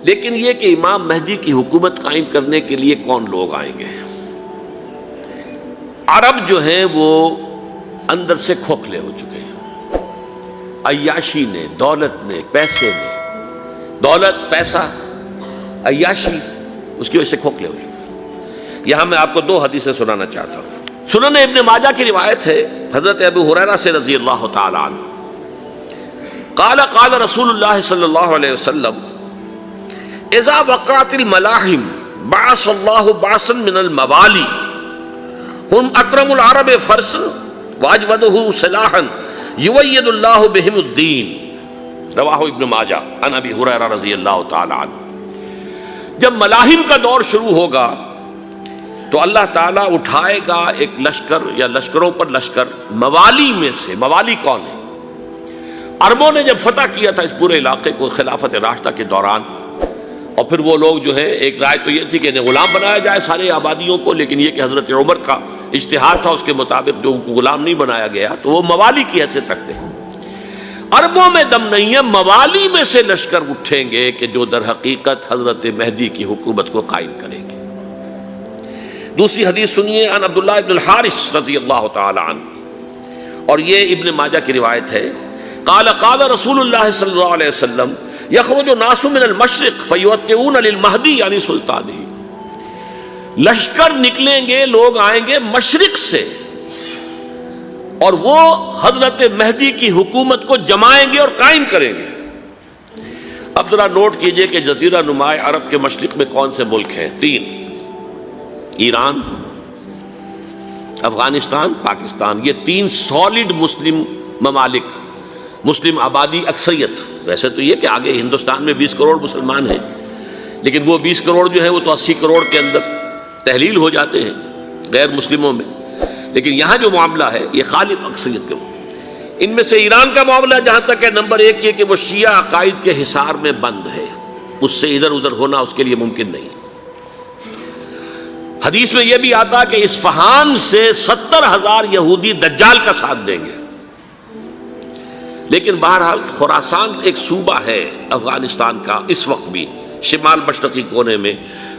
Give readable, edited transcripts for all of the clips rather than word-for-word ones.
لیکن یہ کہ امام مہدی کی حکومت قائم کرنے کے لیے کون لوگ آئیں گے؟ عرب جو ہیں وہ اندر سے کھوکھلے ہو چکے ہیں، عیاشی نے، دولت نے، پیسے نے، دولت، پیسہ، عیاشی، اس کی وجہ سے کھوکھلے ہو چکے ہیں۔ یہاں میں آپ کو دو حدیثیں سنانا چاہتا ہوں۔ سنن ابن ماجہ کی روایت ہے حضرت ابو ہریرہ سے رضی اللہ تعالی عنہ، قال قال رسول اللہ صلی اللہ علیہ وسلم اذا وقعت الملاحم بعث اللہ بعثا من الموالی ہم اکرم العرب فرسا واجودہ سلاحا یوید اللہ بہم الدین، رواہ ابن ماجہ عن ابی ہریرہ رضی اللہ تعالی عنہ۔ جب ملاحم کا دور شروع ہوگا تو اللہ تعالیٰ اٹھائے گا ایک لشکر یا لشکروں پر لشکر موالی میں سے۔ موالی کون ہے؟ عربوں نے جب فتح کیا تھا اس پورے علاقے کو خلافت راشدہ کے دوران، اور پھر وہ لوگ جو ہے، ایک رائے تو یہ تھی کہ انہیں غلام بنایا جائے سارے آبادیوں کو، لیکن یہ کہ حضرت عمر کا اجتہاد تھا، اس کے مطابق جو ان کو غلام نہیں بنایا گیا تو وہ موالی کی حیثیت رکھتے ہیں۔ عربوں میں دم نہیں ہے، موالی میں سے لشکر اٹھیں گے کہ جو در حقیقت حضرت مہدی کی حکومت کو قائم کریں گے۔ دوسری حدیث سنیے، عن عبداللہ ابن الحارث رضی اللہ تعالی عنہ، اور یہ ابن ماجہ کی روایت ہے، قال قال رسول اللہ صلی اللہ علیہ وسلم یخرج الناس من المشرق فیوطئون للمہدی یعنی سلطانہ، لشکر نکلیں گے، لوگ آئیں گے مشرق سے اور وہ حضرت مہدی کی حکومت کو جمائیں گے اور قائم کریں گے۔ اب ذرا نوٹ کیجئے کہ جزیرہ نما عرب کے مشرق میں کون سے ملک ہیں؟ تین: ایران، افغانستان، پاکستان۔ یہ تین سالڈ مسلم ممالک، مسلم آبادی اکثریت۔ ویسے تو یہ کہ آگے ہندوستان میں 20 کروڑ مسلمان ہیں، لیکن وہ 20 کروڑ جو ہے وہ تو 80 کروڑ کے اندر تحلیل ہو جاتے ہیں غیر مسلموں میں، لیکن یہاں جو معاملہ ہے یہ غالب اکثریت کے۔ ان میں سے ایران کا معاملہ جہاں تک ہے، نمبر 1 یہ کہ وہ شیعہ عقائد کے حصار میں بند ہے، اس سے ادھر ادھر ہونا اس کے لیے ممکن نہیں۔ حدیث میں یہ بھی آتا کہ اصفہان سے 70,000 یہودی دجال کا ساتھ دیں گے۔ لیکن بہرحال خراسان ایک صوبہ ہے افغانستان کا اس وقت بھی، شمال مشرقی کونے میں،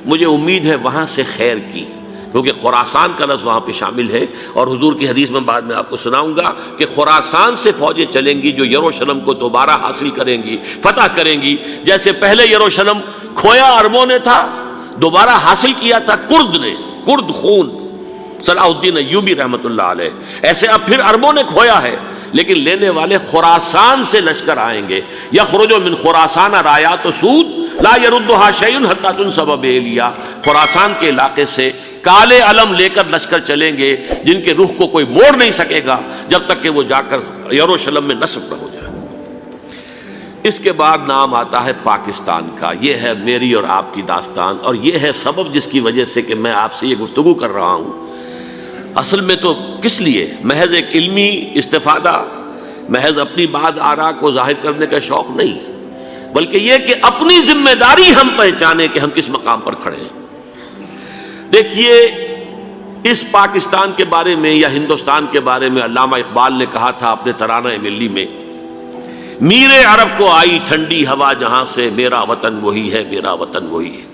مجھے امید ہے وہاں سے خیر کی، کیونکہ خراسان کا لفظ وہاں پہ شامل ہے، اور حضور کی حدیث میں بعد میں آپ کو سناؤں گا کہ خراسان سے فوجیں چلیں گی جو یروشلم کو دوبارہ حاصل کریں گی، فتح کریں گی۔ جیسے پہلے یروشلم کھویا عربوں نے تھا، دوبارہ حاصل کیا تھا کرد نے، کرد خون صلاح الدین ایوبی رحمۃ اللہ علیہ، ایسے اب پھر عربوں نے کھویا ہے، لیکن لینے والے خراسان سے لشکر آئیں گے۔ یخرج من خراسان رایات سود لا یردھا شیء حتی تنصب بإیلیا، خراسان کے علاقے سے کالے علم لے کر لشکر چلیں گے جن کے رخ کو کوئی موڑ نہیں سکے گا جب تک کہ وہ جا کر یروشلم میں نصب نہ ہو جائے۔ اس کے بعد نام آتا ہے پاکستان کا۔ یہ ہے میری اور آپ کی داستان، اور یہ ہے سبب جس کی وجہ سے کہ میں آپ سے یہ گفتگو کر رہا ہوں۔ اصل میں تو کس لیے؟ محض ایک علمی استفادہ، محض اپنی بات آراء کو ظاہر کرنے کا شوق نہیں، بلکہ یہ کہ اپنی ذمہ داری ہم پہچانیں کہ ہم کس مقام پر کھڑے ہیں۔ دیکھیے، اس پاکستان کے بارے میں یا ہندوستان کے بارے میں علامہ اقبال نے کہا تھا اپنے ترانہ ملی میں، میر عرب کو آئی ٹھنڈی ہوا جہاں سے، میرا وطن وہی ہے، میرا وطن وہی ہے۔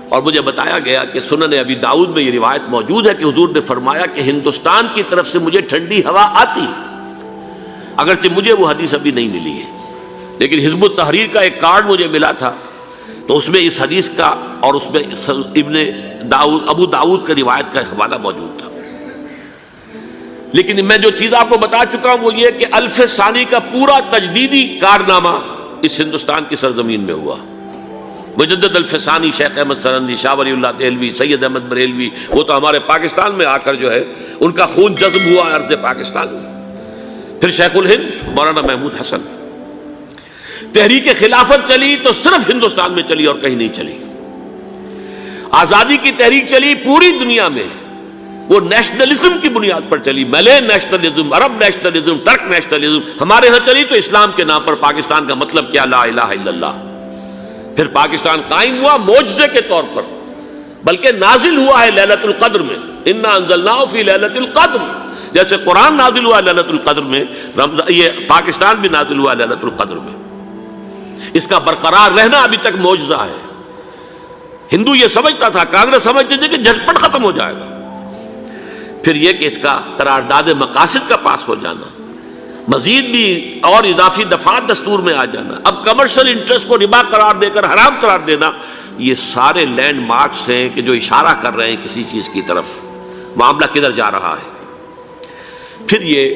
اور مجھے بتایا گیا کہ سنن ابی داؤد میں یہ روایت موجود ہے کہ حضور نے فرمایا کہ ہندوستان کی طرف سے مجھے ٹھنڈی ہوا آتی ہے، اگرچہ مجھے وہ حدیث ابھی نہیں ملی ہے، لیکن حزب التحریر کا ایک کارڈ مجھے ملا تھا، تو اس میں اس حدیث کا اور اس میں ابو داؤد کا روایت کا حوالہ موجود تھا۔ لیکن میں جو چیز آپ کو بتا چکا ہوں وہ یہ کہ الف ثانی کا پورا تجدیدی کارنامہ اس ہندوستان کی سرزمین میں ہوا۔ مجدد الف ثانی شیخ احمد سرندی، شاہ ولی اللہ دہلوی، سید احمد بریلوی، وہ تو ہمارے پاکستان میں آ کر جو ہے ان کا خون جذب ہوا ارض پاکستان میں۔ پھر شیخ الہند مولانا محمود حسن۔ تحریک خلافت چلی تو صرف ہندوستان میں چلی اور کہیں نہیں چلی۔ آزادی کی تحریک چلی پوری دنیا میں، وہ نیشنلزم کی بنیاد پر چلی، ملے نیشنلزم، عرب نیشنلزم، ترک نیشنلزم۔ ہمارے ہاں چلی تو اسلام کے نام پر، پاکستان کا مطلب کیا؟ لا الہ الا اللہ۔ پھر پاکستان قائم ہوا معجزے کے طور پر، بلکہ نازل ہوا ہے لیلۃ القدر میں، انا انزلناہ فی لیلۃ القدر، جیسے قرآن نازل ہوا لیلۃ القدر میں، یہ پاکستان بھی نازل ہوا لیلۃ القدر میں۔ اس کا برقرار رہنا ابھی تک معجزہ ہے۔ ہندو یہ سمجھتا تھا، کانگریس سمجھتی تھی کہ جھٹپٹ ختم ہو جائے گا۔ پھر یہ کہ اس کا قرارداد مقاصد کا پاس ہو جانا، مزید بھی اور اضافی دفعات دستور میں آ جانا، اب کمرشل انٹرسٹ کو ربا قرار دے کر حرام قرار دینا، یہ سارے لینڈ مارکس ہیں کہ جو اشارہ کر رہے ہیں کسی چیز کی طرف، معاملہ کدھر جا رہا ہے۔ پھر یہ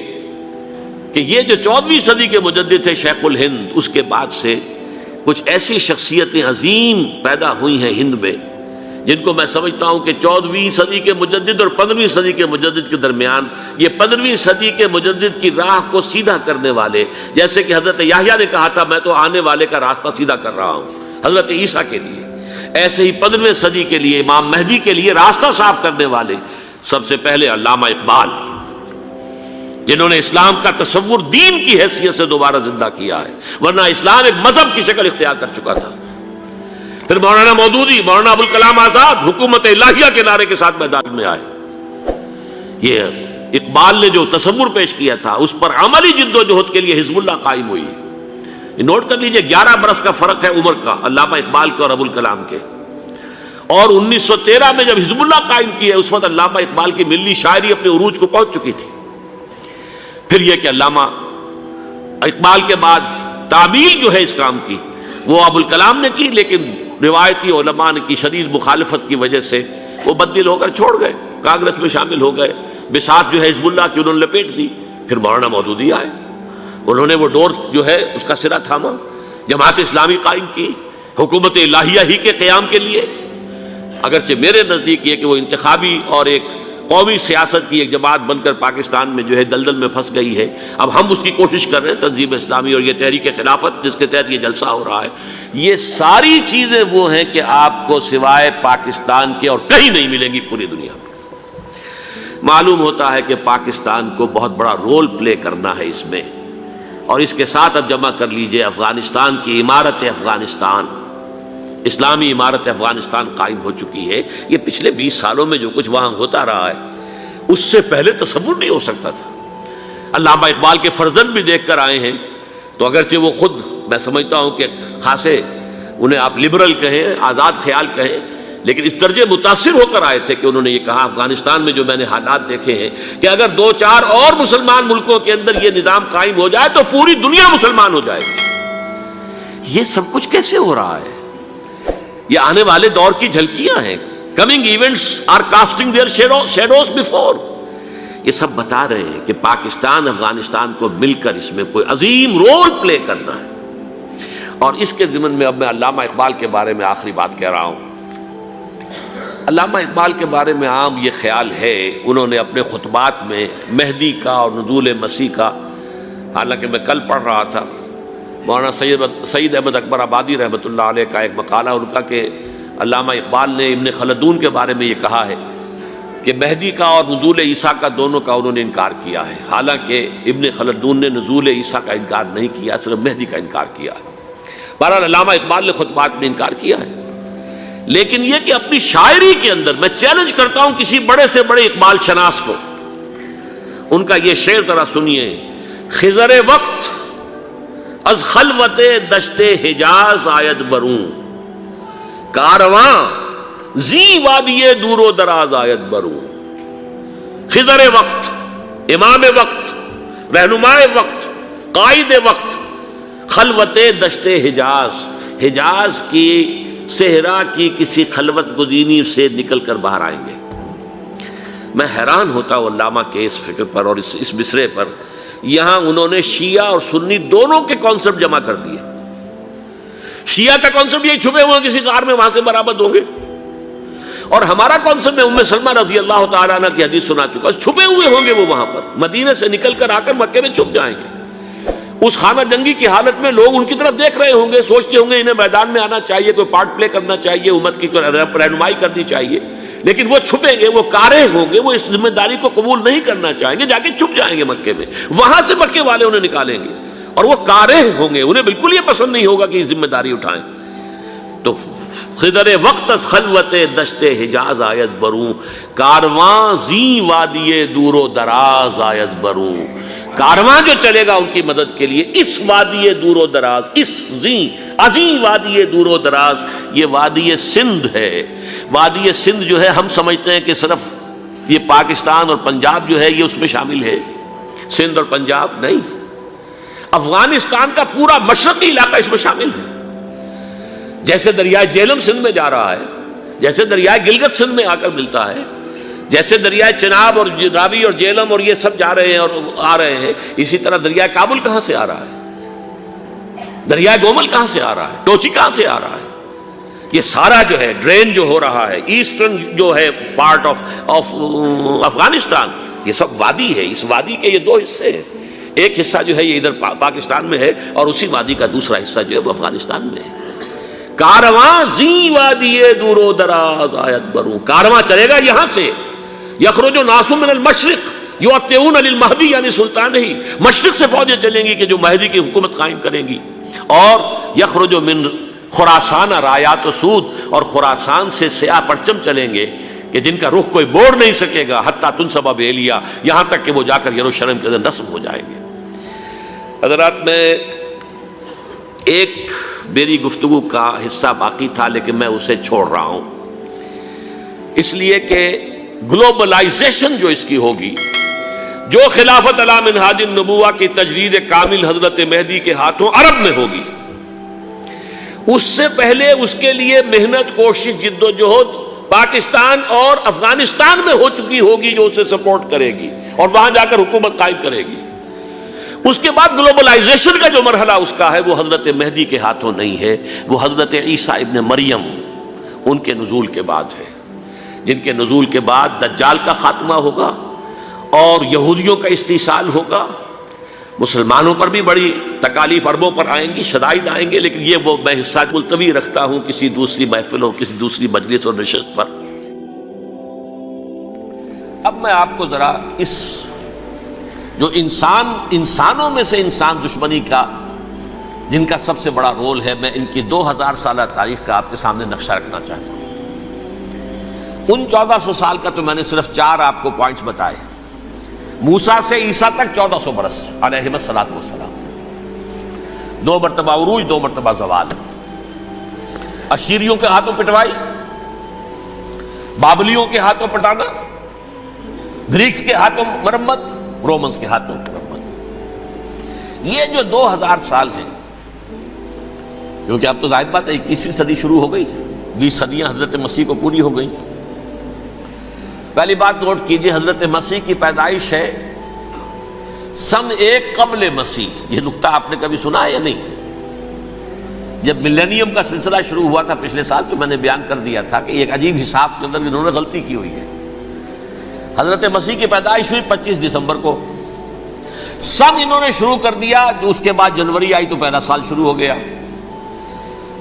کہ یہ جو 14ویں صدی کے مجدد تھے شیخ الہند، اس کے بعد سے کچھ ایسی شخصیتیں عظیم پیدا ہوئی ہیں ہند میں، جن کو میں سمجھتا ہوں کہ 14ویں صدی کے مجدد اور 15ویں صدی کے مجدد کے درمیان یہ 15ویں صدی کے مجدد کی راہ کو سیدھا کرنے والے، جیسے کہ حضرت یحییٰ نے کہا تھا میں تو آنے والے کا راستہ سیدھا کر رہا ہوں حضرت عیسیٰ کے لیے، ایسے ہی 15ویں صدی کے لیے امام مہدی کے لیے راستہ صاف کرنے والے سب سے پہلے علامہ اقبال، جنہوں نے اسلام کا تصور دین کی حیثیت سے دوبارہ زندہ کیا ہے، ورنہ اسلام ایک مذہب کی شکل اختیار کر چکا تھا۔ پھر مولانا مودودی، مولانا ابوالکلام آزاد حکومت الہیہ کے نعرے کے ساتھ میدان میں آئے۔ یہ اقبال نے جو تصور پیش کیا تھا اس پر عملی جد و جہد کے لیے حزب اللہ قائم ہوئی۔ نوٹ کر لیجئے 11 برس کا فرق ہے عمر کا علامہ اقبال کے اور ابوالکلام کے، اور 1913 میں جب حزب اللہ قائم کی ہے اس وقت علامہ اقبال کی ملی شاعری اپنے عروج کو پہنچ چکی تھی۔ پھر یہ کہ علامہ اقبال کے بعد تعمیل جو ہے اس کام کی وہ ابوالکلام نے کی، لیکن روایتی علماء کی شدید مخالفت کی وجہ سے وہ بددل ہو کر چھوڑ گئے، کانگریس میں شامل ہو گئے، بساط جو ہے حزب اللہ کی انہوں نے لپیٹ دی۔ پھر مولانا مودودی آئے، انہوں نے وہ ڈور جو ہے اس کا سرا تھاما، جماعت اسلامی قائم کی حکومت الہیہ ہی کے قیام کے لیے۔ اگرچہ میرے نزدیک یہ کہ وہ انتخابی اور ایک قومی سیاست کی ایک جماعت بن کر پاکستان میں جو ہے دلدل میں پھنس گئی ہے، اب ہم اس کی کوشش کر رہے ہیں، تنظیم اسلامی اور یہ تحریک خلافت جس کے تحت یہ جلسہ ہو رہا ہے، یہ ساری چیزیں وہ ہیں کہ آپ کو سوائے پاکستان کے اور کہیں نہیں ملیں گی پوری دنیا میں۔ معلوم ہوتا ہے کہ پاکستان کو بہت بڑا رول پلے کرنا ہے اس میں، اور اس کے ساتھ اب جمع کر لیجئے افغانستان کی عمارت افغانستان، اسلامی عمارت افغانستان قائم ہو چکی ہے۔ یہ پچھلے 20 سالوں میں جو کچھ وہاں ہوتا رہا ہے اس سے پہلے تصور نہیں ہو سکتا تھا۔ علامہ اقبال کے فرزند بھی دیکھ کر آئے ہیں، تو اگرچہ وہ خود میں سمجھتا ہوں کہ خاصے انہیں آپ لبرل کہیں، آزاد خیال کہیں، لیکن اس درجے متاثر ہو کر آئے تھے کہ انہوں نے یہ کہا افغانستان میں جو میں نے حالات دیکھے ہیں کہ اگر 2-4 اور مسلمان ملکوں کے اندر یہ نظام قائم ہو جائے تو پوری دنیا مسلمان ہو جائے گی۔ یہ سب کچھ کیسے ہو رہا ہے؟ یہ آنے والے دور کی جھلکیاں ہیں۔ Coming events are casting their shadows before. یہ سب بتا رہے ہیں کہ پاکستان افغانستان کو مل کر اس میں کوئی عظیم رول پلے کرنا ہے۔ اور اس کے ضمن میں اب میں علامہ اقبال کے بارے میں آخری بات کہہ رہا ہوں۔ علامہ اقبال کے بارے میں عام یہ خیال ہے، انہوں نے اپنے خطبات میں مہدی کا اور نزول مسیح کا، حالانکہ میں کل پڑھ رہا تھا مولانا سید احمد اکبر آبادی رحمۃ اللہ علیہ کا ایک مقالہ ان کا کہ علامہ اقبال نے ابن خلدون کے بارے میں یہ کہا ہے کہ مہدی کا اور نزول عیسیٰ کا دونوں کا انہوں نے انکار کیا ہے، حالانکہ ابن خلدون نے نزول عیسیٰ کا انکار نہیں کیا، صرف مہدی کا انکار کیا ہے۔ بہرحال علامہ اقبال نے خطبات میں انکار کیا ہے، لیکن یہ کہ اپنی شاعری کے اندر میں چیلنج کرتا ہوں کسی بڑے سے بڑے اقبال شناس کو، ان کا یہ شعر ذرا سنیے: خضر وقت از خلوت دشت حجاز آید بروں، کارواں زی وادی دور و دراز آید بروں۔ خضر وقت، امام وقت، رہنمائے وقت، قائد وقت، خلوت دشت حجاز، حجاز کی صحرا کی کسی خلوت گزینی سے نکل کر باہر آئیں گے۔ میں حیران ہوتا ہوں علامہ کے اس فکر پر اور اس مصرے پر۔ یہاں انہوں نے شیعہ اور سنی دونوں کے کانسیپٹ جمع کر دیے۔ شیعہ کا کانسیپٹ یہ چھپے ہوئے کسی غار میں وہاں سے برآمد ہوں گے، اور ہمارا کانسیپٹ میں ام سلمہ رضی اللہ تعالیٰ عنہ کی حدیث سنا چکا، چھپے ہوئے ہوں گے وہ وہاں پر، مدینے سے نکل کر آ کر مکے میں چھپ جائیں گے۔ اس خانہ جنگی کی حالت میں لوگ ان کی طرف دیکھ رہے ہوں گے، سوچتے ہوں گے انہیں میدان میں آنا چاہیے، کوئی پارٹ پلے کرنا چاہیے، امت کی رہنمائی کرنی چاہیے، لیکن وہ چھپیں گے، وہ کارے ہوں گے، وہ اس ذمہ داری کو قبول نہیں کرنا چاہیں گے، جا کے چھپ جائیں گے مکے میں، وہاں سے مکے والے انہیں نکالیں گے، اور وہ کارے ہوں گے، انہیں بالکل یہ پسند نہیں ہوگا کہ یہ ذمہ داری اٹھائیں۔ تو خضر وقت از خلوت دشت حجاز آیت بروں، کارواں زی وادی دور و دراز آیت بروں۔ کارواں جو چلے گا ان کی مدد کے لیے اس وادی دور و دراز، اس عظیم وادی دور و دراز، یہ وادی سندھ ہے۔ وادی سندھ جو ہے ہم سمجھتے ہیں کہ صرف یہ پاکستان اور پنجاب جو ہے یہ اس میں شامل ہے، سندھ اور پنجاب نہیں، افغانستان کا پورا مشرقی علاقہ اس میں شامل ہے۔ جیسے دریائے جہلم سندھ میں جا رہا ہے، جیسے دریائے گلگت سندھ میں آ کر ملتا ہے، جیسے دریائے چناب اور راوی اور جہلم اور یہ سب جا رہے ہیں اور آ رہے ہیں، اسی طرح دریائے کابل کہاں سے آ رہا ہے، دریائے گومل کہاں سے آ رہا ہے، ٹوچی کہاں سے آ رہا ہے، یہ سارا جو ہے ڈرین جو ہو رہا ہے، ایسٹرن جو ہے پارٹ آف افغانستان، یہ سب وادی ہے۔ اس وادی کے یہ دو حصے ہیں، ایک حصہ جو ہے یہ ادھر پاکستان میں ہے اور اسی وادی کا دوسرا حصہ جو ہے وہ افغانستان میں ہے۔ کارواں زی وادی دور و دراز آیت بروں، کارواں چلے گا یہاں سے، یخرج ناس من المشرق یؤتون للمہدی یعنی سلطان ہی، مشرق سے فوجیں چلیں گی کہ جو مہدی کی حکومت قائم کریں گی، اور یخرج من خراسان رایات و سود، اور خراسان سے سیاہ پرچم چلیں گے کہ جن کا رخ کوئی موڑ نہیں سکے گا، حتیٰ تنصب بیلیا، یہاں تک کہ وہ جا کر یروشلم کے اندر نصب ہو جائیں گے۔ حضرات، میں ایک میری گفتگو کا حصہ باقی تھا لیکن میں اسے چھوڑ رہا ہوں، اس لیے کہ گلوبلائزیشن جو اس کی ہوگی، جو خلافت علی منہاج النبوہ کی تجرید کامل حضرت مہدی کے ہاتھوں عرب میں ہوگی، اس سے پہلے اس کے لیے محنت، کوشش، جد و جہد پاکستان اور افغانستان میں ہو چکی ہوگی جو اسے سپورٹ کرے گی اور وہاں جا کر حکومت قائم کرے گی۔ اس کے بعد گلوبلائزیشن کا جو مرحلہ اس کا ہے وہ حضرت مہدی کے ہاتھوں نہیں ہے، وہ حضرت عیسیٰ ابن مریم ان کے نزول کے بعد ہے، جن کے نزول کے بعد دجال کا خاتمہ ہوگا اور یہودیوں کا استحصال ہوگا، مسلمانوں پر بھی بڑی تکالیف اربوں پر آئیں گی، شدائد آئیں گے، لیکن یہ وہ میں حصہ ملتوی رکھتا ہوں کسی دوسری محفل اور کسی دوسری مجلس اور نشست پر۔ اب میں آپ کو ذرا اس جو انسانوں میں سے انسان دشمنی کا جن کا سب سے بڑا رول ہے، میں ان کی 2000 سالہ تاریخ کا آپ کے سامنے نقشہ رکھنا چاہتا ہوں۔ ان 1400 سال کا تو میں نے صرف 4 آپ کو پوائنٹس بتائے، موسیٰ سے عیسیٰ تک 1400 برس علیہم الصلوۃ والسلام، 2 مرتبہ عروج، 2 مرتبہ زوال، اشیریوں کے ہاتھوں پٹوائی، بابلیوں کے ہاتھوں پٹانا، گریکس کے ہاتھوں مرمت، رومنز کے ہاتھوں مرمت۔ یہ جو 2000 سال ہیں، کیونکہ اب تو ظاہر بات ہے 21ویں صدی شروع ہو گئی، 20 صدیاں حضرت مسیح کو پوری ہو گئی۔ پہلی بات نوٹ کیجئے، حضرت مسیح کی پیدائش ہے سن 1 قبل مسیح۔ یہ نقطہ آپ نے کبھی سنا ہے یا نہیں؟ جب ملینیم کا سلسلہ شروع ہوا تھا پچھلے سال تو میں نے بیان کر دیا تھا کہ ایک عجیب حساب کے اندر انہوں نے غلطی کی ہوئی ہے۔ حضرت مسیح کی پیدائش ہوئی 25 دسمبر کو، سن انہوں نے شروع کر دیا، اس کے بعد جنوری آئی تو پہلا سال شروع ہو گیا۔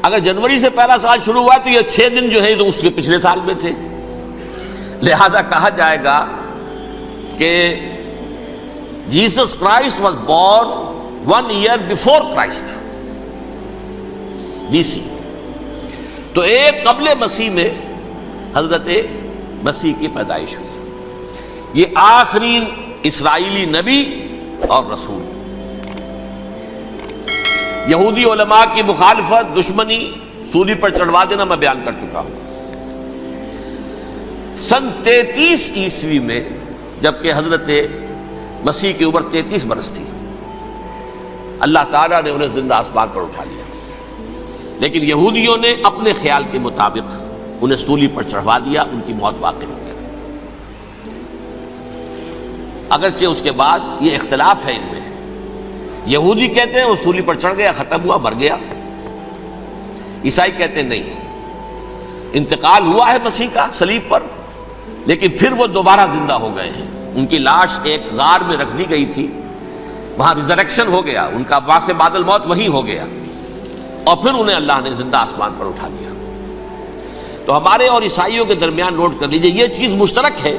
اگر جنوری سے پہلا سال شروع ہوا تو یہ 6 دن جو ہے تو اس کے پچھلے سال میں تھے، لہذا کہا جائے گا کہ Jesus Christ was born 1 year before Christ, BC۔ تو 1 قبل مسیح میں حضرت مسیح کی پیدائش ہوئی۔ یہ آخری اسرائیلی نبی اور رسول۔ یہودی علماء کی مخالفت، دشمنی، سولی پر چڑھوا دینا میں بیان کر چکا ہوں۔ سن 33 عیسوی میں جبکہ حضرت مسیح کی عمر 33 برس تھی، اللہ تعالیٰ نے انہیں زندہ آسمان پر اٹھا لیا، لیکن یہودیوں نے اپنے خیال کے مطابق انہیں سولی پر چڑھوا دیا، ان کی موت واقع ہو گئی۔ اگرچہ اس کے بعد یہ اختلاف ہے ان میں، یہودی کہتے ہیں وہ سولی پر چڑھ گیا، ختم ہوا، مر گیا، عیسائی کہتے ہیں نہیں، انتقال ہوا ہے مسیح کا صلیب پر، لیکن پھر وہ دوبارہ زندہ ہو گئے ہیں۔ ان کی لاش ایک غار میں رکھ دی گئی تھی، وہاں ریزریکشن ہو گیا، ان کا وہاں سے بعد الموت وہی ہو گیا، اور پھر انہیں اللہ نے زندہ آسمان پر اٹھا لیا۔ تو ہمارے اور عیسائیوں کے درمیان نوٹ کر لیجئے، یہ چیز مشترک ہے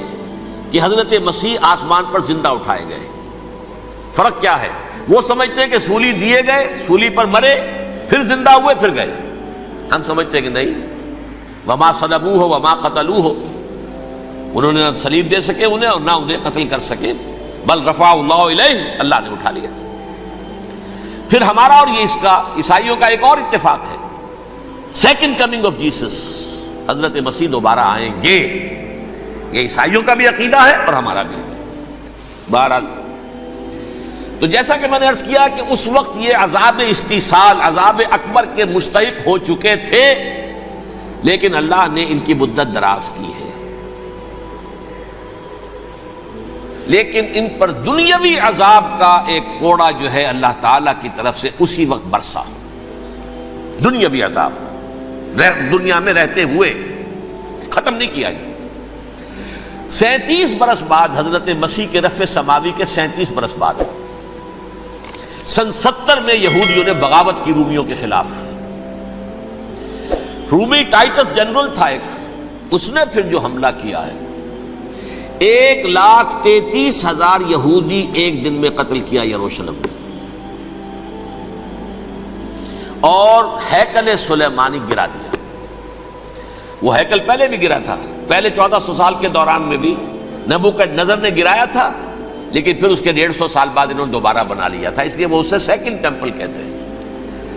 کہ حضرت مسیح آسمان پر زندہ اٹھائے گئے۔ فرق کیا ہے؟ وہ سمجھتے ہیں کہ سولی دیے گئے، سولی پر مرے، پھر زندہ ہوئے، پھر گئے۔ ہم سمجھتے ہیں کہ نہیں، وما صلبوہ وما قتلوہ، انہوں نے نہ صلیب دے سکے انہیں اور نہ انہیں قتل کر سکے، بل رفع اللہ الیہ، اللہ نے اٹھا لیا۔ پھر ہمارا اور یہ اس کا عیسائیوں کا ایک اور اتفاق ہے، سیکنڈ کمنگ آف جیسس، حضرت مسیح دوبارہ آئیں گے، یہ عیسائیوں کا بھی عقیدہ ہے اور ہمارا بھی۔ بہرحال تو جیسا کہ میں نے عرض کیا کہ اس وقت یہ عذاب استیصال، عذاب اکبر کے مستحق ہو چکے تھے، لیکن اللہ نے ان کی مدت دراز کی ہے، لیکن ان پر دنیاوی عذاب کا ایک کوڑا جو ہے اللہ تعالیٰ کی طرف سے اسی وقت برسا۔ دنیاوی عذاب دنیا میں رہتے ہوئے ختم نہیں کیا گیا۔ 37 برس بعد حضرت مسیح کے رفع سماوی کے 37 برس بعد سن 70 میں یہودیوں نے بغاوت کی رومیوں کے خلاف۔ رومی ٹائٹس جنرل تھا ایک، اس نے پھر جو حملہ کیا ہے، 1,33,000 یہودی ایک دن میں قتل کیا یروشلم میں، اور ہیکل سلیمانی گرا دیا۔ وہ ہیکل پہلے بھی گرا تھا، پہلے 1400 سال کے دوران میں بھی نبوکدنضر نے گرایا تھا، لیکن پھر اس کے 150 سال بعد انہوں نے دوبارہ بنا لیا تھا، اس لیے وہ اسے سیکنڈ ٹیمپل کہتے ہیں۔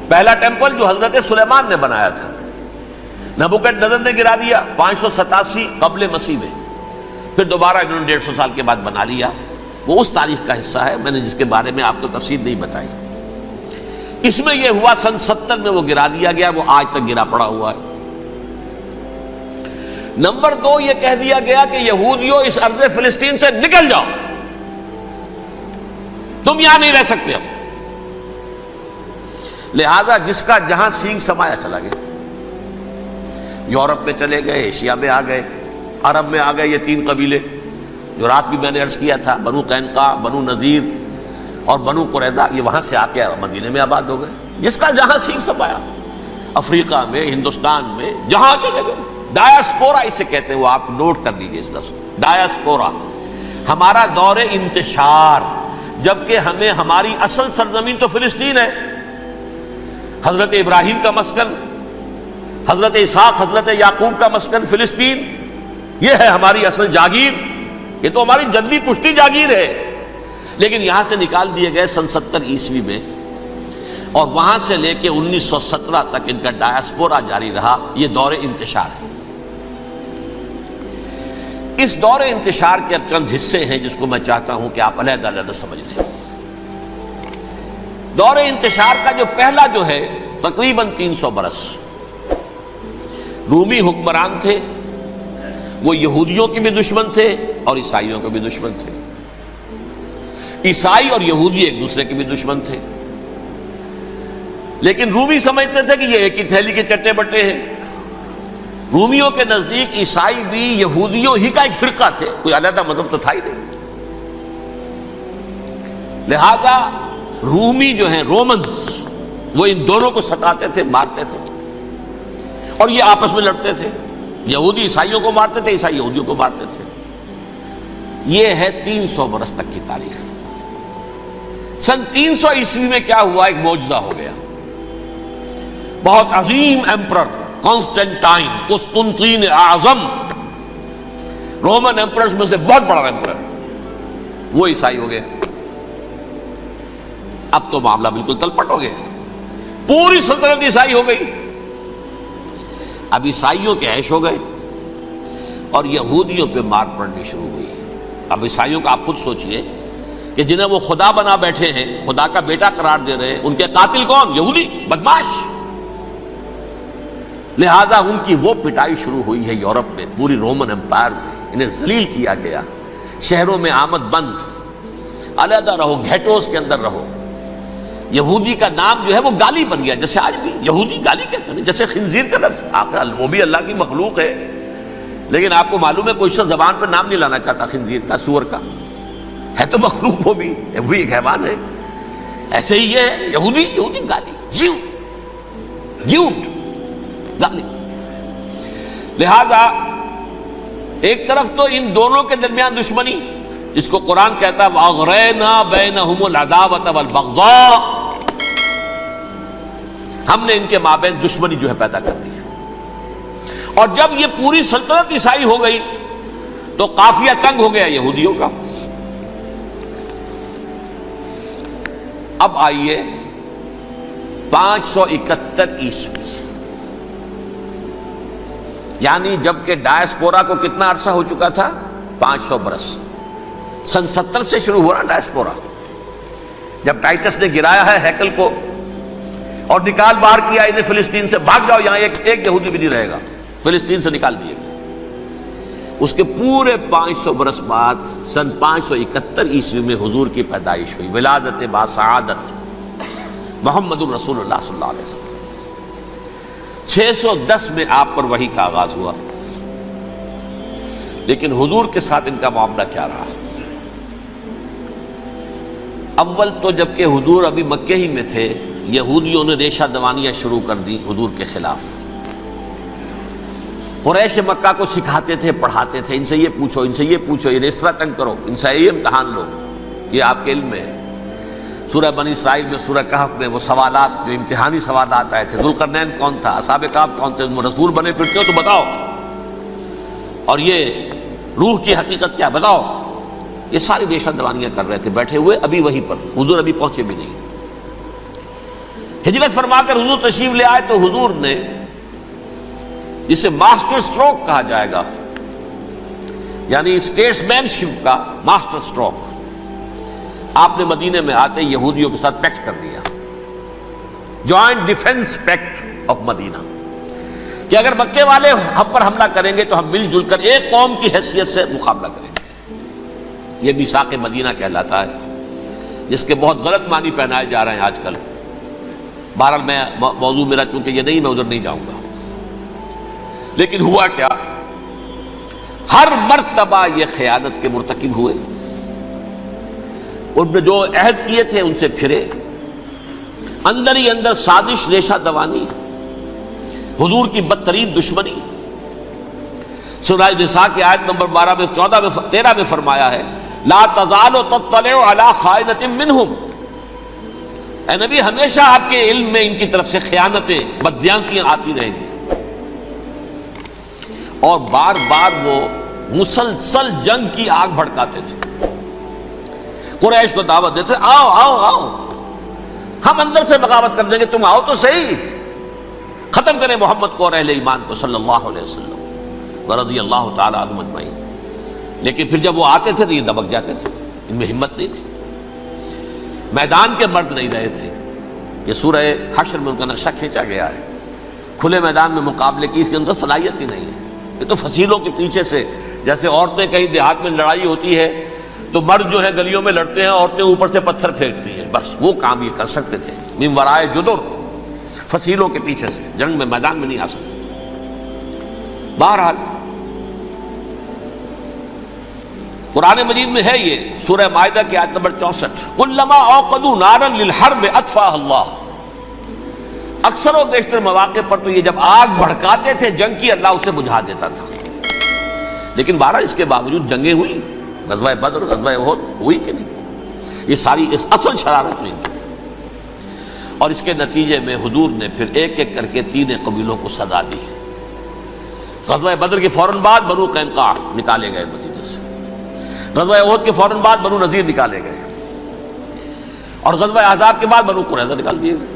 پہلا ٹیمپل جو حضرت سلیمان نے بنایا تھا، نبوکدنضر نے گرا دیا 587 قبل مسیح میں، پھر دوبارہ انہوں نے 150 سال کے بعد بنا لیا۔ وہ اس تاریخ کا حصہ ہے، میں نے جس کے بارے میں آپ کو تفصیل نہیں بتائی۔ اس میں یہ ہوا سن 70 میں وہ گرا دیا گیا، وہ آج تک گرا پڑا ہوا ہے۔ نمبر 2، یہ کہہ دیا گیا کہ یہودیوں اس ارض فلسطین سے نکل جاؤ، تم یہاں نہیں رہ سکتے اب۔ لہذا جس کا جہاں سینگ سمایا چلا گیا، یورپ میں چلے گئے، ایشیا میں آ گئے، عرب میں آ گئے، یہ 3 قبیلے جو رات بھی میں نے عرض کیا تھا، بنو قینقاع، بنو نذیر اور بنو قریظہ، یہ وہاں سے آ کے مدینے میں آباد ہو گئے۔ جس کا جہاں سینگ سمایا، افریقہ میں، ہندوستان میں، جہاں چلے گئے۔ ڈایاسپورا اسے کہتے ہیں، وہ آپ نوٹ کر لیجیے اس لفظ کو، ڈایاسپورا، ہمارا دور انتشار، جبکہ ہمیں ہماری اصل سرزمین تو فلسطین ہے، حضرت ابراہیم کا مسکن، حضرت اسحاق، حضرت یعقوب کا مسکن فلسطین، یہ ہے ہماری اصل جاگیر، یہ تو ہماری جدی پشتی جاگیر ہے، لیکن یہاں سے نکال دیے گئے سن 70 عیسوی میں، اور وہاں سے لے کے 1917 تک ان کا ڈایاسپورا جاری رہا۔ یہ دور انتشار ہے۔ اس دور انتشار کے اب چند حصے ہیں جس کو میں چاہتا ہوں کہ آپ علیحدہ علیحدہ سمجھ لیں۔ دور انتشار کا جو پہلا جو ہے تقریباً 300 برس رومی حکمران تھے، وہ یہودیوں کے بھی دشمن تھے اور عیسائیوں کے بھی دشمن تھے۔ عیسائی اور یہودی ایک دوسرے کے بھی دشمن تھے، لیکن رومی سمجھتے تھے کہ یہ ایک ہی تھیلی کے چٹے بٹے ہیں۔ رومیوں کے نزدیک عیسائی بھی یہودیوں ہی کا ایک فرقہ تھے، کوئی علیحدہ مذہب تو تھا ہی نہیں۔ لہذا رومی جو ہیں رومنز، وہ ان دونوں کو ستاتے تھے، مارتے تھے، اور یہ آپس میں لڑتے تھے۔ یہودی عیسائیوں کو مارتے تھے، عیسائی یہودیوں کو مارتے تھے۔ یہ ہے 300 برس تک کی تاریخ۔ سن 300 عیسوی میں کیا ہوا؟ ایک معجزہ ہو گیا۔ بہت عظیم ایمپرر کانسٹنٹائن، قسطنطین اعظم، رومن ایمپررز میں سے بہت بڑا ایمپرر، وہ عیسائی ہو گئے۔ اب تو معاملہ بالکل تلپٹ ہو گیا، پوری سلطنت عیسائی ہو گئی۔ اب عیسائیوں کے عیش ہو گئے اور یہودیوں پہ مار پڑنی شروع ہوئی۔ اب عیسائیوں کا آپ خود سوچئے کہ جنہیں وہ خدا بنا بیٹھے ہیں، خدا کا بیٹا قرار دے رہے ہیں، ان کے قاتل کون؟ یہودی بدماش۔ لہذا ان کی وہ پٹائی شروع ہوئی ہے یورپ میں، پوری رومن امپائر میں، انہیں ذلیل کیا گیا، شہروں میں آمد بند، علیحدہ رہو، گھیٹوز کے اندر رہو۔ یہودی کا نام جو ہے وہ گالی بن گیا، جیسے آج بھی یہودی گالی کہتے ہیں، جیسے خنزیر کا لفظ، آخر وہ بھی اللہ کی مخلوق ہے، لیکن آپ کو معلوم ہے کوئی شخص زبان پہ نام نہیں لانا چاہتا خنزیر کا، سور کا، ہے تو مخلوق، وہ بھی ایک حیوان ہے۔ ایسے ہی یہ ہے یہودی، یہودی گالی، جیوٹ گالی۔ لہذا ایک طرف تو ان دونوں کے درمیان دشمنی، جس کو قرآن کہتا ہے وَأَغْرَيْنَا بَيْنَهُمُ الْعَدَاوَةَ وَالْبَغْضَاءَ، ہم نے ان کے مابین دشمنی جو ہے پیدا کر دی ہے۔ اور جب یہ پوری سلطنت عیسائی ہو گئی تو قافیہ تنگ ہو گیا یہودیوں کا، اب آئیے 571 عیسوی، یعنی جبکہ ڈائسپورا کو کتنا عرصہ ہو چکا تھا؟ 500 برس۔ سن 70 سے شروع ہوا نا ڈائسپورا، جب ٹائٹس نے گرایا ہے ہیکل کو اور نکال باہر کیا انہیں فلسطین سے، بھاگ جاؤ یہاں ایک یہودی بھی نہیں رہے گا، فلسطین سے نکال دیے گئے۔ اس کے پورے 500 برس بعد سن 571 عیسوی میں حضور کی پیدائش ہوئی، ولادت باسعادت محمد الرسول اللہ صلی اللہ علیہ وسلم۔ 610 میں آپ پر وحی کا آغاز ہوا، لیکن حضور کے ساتھ ان کا معاملہ کیا رہا؟ اول تو جبکہ حضور ابھی مکے ہی میں تھے، یہودیوں نے ریشہ دوانیاں شروع کر دی حضور کے خلاف۔ قریش مکہ کو سکھاتے تھے، پڑھاتے تھے، ان سے یہ پوچھو، ان سے یہ پوچھو، یہ اس طرح تنگ کرو، ان سے یہ امتحان لو، یہ آپ کے علم میں ہے۔ سورہ بنی اسرائیل میں، سورہ کہف میں وہ سوالات، جو امتحانی سوالات آئے تھے، ذوالقرنین کون تھا، اصحاب کہف کون تھے، تم رسول بنے پھرتے ہو تو بتاؤ، اور یہ روح کی حقیقت کیا بتاؤ، یہ ساری ریشہ دوانیاں کر رہے تھے بیٹھے ہوئے ابھی وہیں پر، حضور ابھی پہنچے بھی نہیں۔ ہجرت فرما کر حضور تشریف لے آئے تو حضور نے، جسے ماسٹر سٹروک کہا جائے گا، یعنی اسٹیٹس مین شپ کا ماسٹر سٹروک، آپ نے مدینے میں آتے یہودیوں کے ساتھ پیکٹ کر دیا، جوائنٹ ڈیفنس پیکٹ آف مدینہ، کہ اگر مکے والے ہم پر حملہ کریں گے تو ہم مل جل کر ایک قوم کی حیثیت سے مقابلہ کریں گے۔ یہ میثاق مدینہ کہلاتا ہے، جس کے بہت غلط معنی پہنائے جا رہے ہیں آج کل۔ بہرحال میں موضوع میرا چونکہ یہ نہیں، میں ادھر نہیں جاؤں گا، لیکن ہوا کیا؟ ہر مرتبہ یہ خیانت کے مرتکب ہوئے، ان نے جو عہد کیے تھے ان سے پھرے، اندر ہی اندر سازش، ریشہ دوانی، حضور کی بدترین دشمنی۔ سورہ نساء کی آیت نمبر 12 میں، 14 میں، 13 میں فرمایا ہے لا تزال تطلع علی خائنۃ منہم، اے نبی ہمیشہ آپ کے علم میں ان کی طرف سے خیانتیں، بددیانتیاں آتی رہیں گی، اور بار بار وہ مسلسل جنگ کی آگ بھڑکاتے تھے۔ قریش کو دعوت دیتے، آؤ آؤ آؤ، ہم اندر سے بغاوت کر دیں گے، تم آؤ تو صحیح، ختم کریں محمد کو اور اہل ایمان کو صلی اللہ علیہ وسلم ورضی اللہ تعالی عنہم اجمعین۔ لیکن پھر جب وہ آتے تھے تو یہ دبک جاتے تھے، ان میں ہمت نہیں تھی، میدان کے مرد نہیں رہے تھے۔ یہ سورہ حشر میں ان کا نقشہ کھینچا گیا ہے، کھلے میدان میں مقابلے کی اس کے اندر صلاحیت ہی نہیں ہے۔ یہ تو فصیلوں کے پیچھے سے، جیسے عورتیں کہیں دیہات میں لڑائی ہوتی ہے تو مرد جو ہے گلیوں میں لڑتے ہیں، عورتیں اوپر سے پتھر پھینکتی ہیں، بس وہ کام یہ کر سکتے تھے، من ورائے جدر، فصیلوں کے پیچھے سے، جنگ میں میدان میں نہیں آ سکتے۔ بہرحال قرآن مجید میں ہے یہ، سورہ مائدہ کی آیت نمبر 64، کلما اوقدوا نارا للحرب اطفاها اللہ، اکثر و بیشتر مواقع پر تو یہ جب آگ بھڑکاتے تھے جنگ کی، اللہ اسے بجھا دیتا تھا۔ لیکن بہرحال اس کے باوجود جنگیں ہوئی، غزوہ بدر، غزوہ احد ہوئی کہ نہیں، یہ ساری اس اصل شرارت ہوئی، اور اس کے نتیجے میں حضور نے پھر ایک ایک کر کے 3 قبیلوں کو سزا دی۔ غزوہ بدر کے فوراً بعد بنو قینقاع نکالے گئے مدینے سے، غزوہ احد کے فوراً بعد بنو نذیر نکالے گئے، اور غزوہ احزاب کے بعد بنو قریظہ نکال دیے گئے۔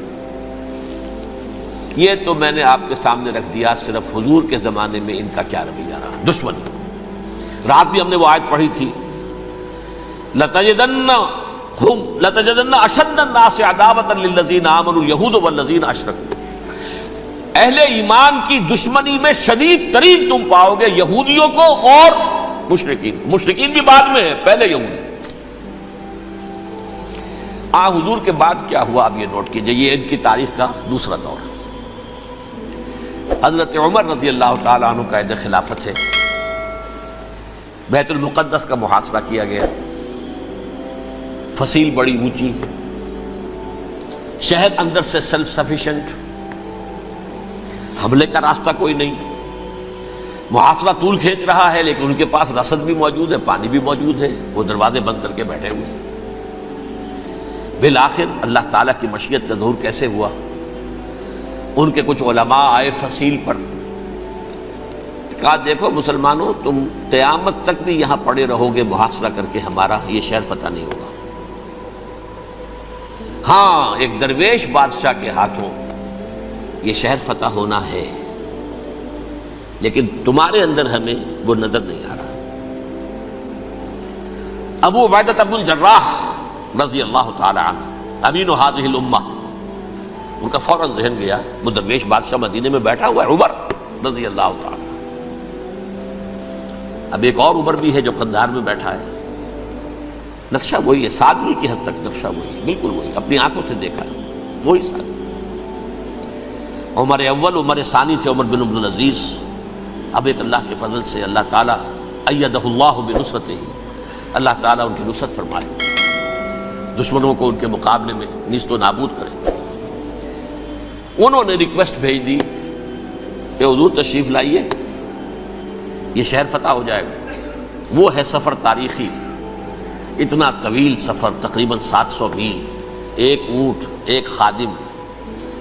یہ تو میں نے آپ کے سامنے رکھ دیا صرف حضور کے زمانے میں ان کا کیا رویہ رہا، دشمن۔ رات بھی ہم نے وہ آیت پڑھی تھی، لَتَجِدَنَّ أَشَدَّ النَّاسِ عَدَاوَةً لِلَّذِينَ آمَنُوا الْيَهُودُ وَالَّذِينَ أَشْرَكُوا، اہل ایمان کی دشمنی میں شدید ترین تم پاؤ گے یہودیوں کو اور مشرکین بھی بعد میں ہے، پہلے یہودی۔ حضور کے بعد کیا ہوا اب یہ نوٹ کیجئے، یہ ان کی تاریخ کا دوسرا دور۔ حضرت عمر رضی اللہ تعالیٰ عنہ قائد خلافت ہے، بیت المقدس کا محاصرہ کیا گیا، فصیل بڑی اونچی، شہر اندر سے سیلف سفیشنٹ، حملے کا راستہ کوئی نہیں، محاصرہ طول کھینچ رہا ہے، لیکن ان کے پاس رسد بھی موجود ہے، پانی بھی موجود ہے، وہ دروازے بند کر کے بیٹھے ہوئے ہیں۔ بالآخر اللہ تعالیٰ کی مشیت کا ظہور کیسے ہوا؟ ان کے کچھ علماء آئے فصیل پر، کہا دیکھو مسلمانوں، تم قیامت تک بھی یہاں پڑے رہو گے محاصرہ کر کے، ہمارا یہ شہر فتح نہیں ہوگا۔ ہاں ایک درویش بادشاہ کے ہاتھوں یہ شہر فتح ہونا ہے، لیکن تمہارے اندر ہمیں وہ نظر نہیں آ رہا۔ ابو عبیدہ بن الجراح رضی اللہ تعالی عنہ امین هذه الامہ، ان کا فوراً ذہن گیا وہ درویش بادشاہ مدینے میں بیٹھا ہوا ہے عمر رضی اللہ تعالی۔ اب ایک اور عمر بھی ہے جو قندھار میں بیٹھا ہے، نقشہ وہی ہے، سادگی کی حد تک نقشہ وہی ہے، بالکل وہی، اپنی آنکھوں سے دیکھا ہے وہی سادگی۔ عمر اول عمر ثانی تھے عمر بن عبد العزیز۔ اب ایک اللہ کے فضل سے اللہ تعالیٰ ایدہ اللہ بنصرتہ، اللہ تعالیٰ ان کی نصرت فرمائے، دشمنوں کو ان کے مقابلے میں نیست و نابود کرے۔ انہوں نے ریکویسٹ بھیج دی کہ حضور تشریف لائیے، یہ شہر فتح ہو جائے گا۔ وہ ہے سفر تاریخی، اتنا طویل سفر، تقریباً 700 میل، ایک اونٹ، ایک خادم،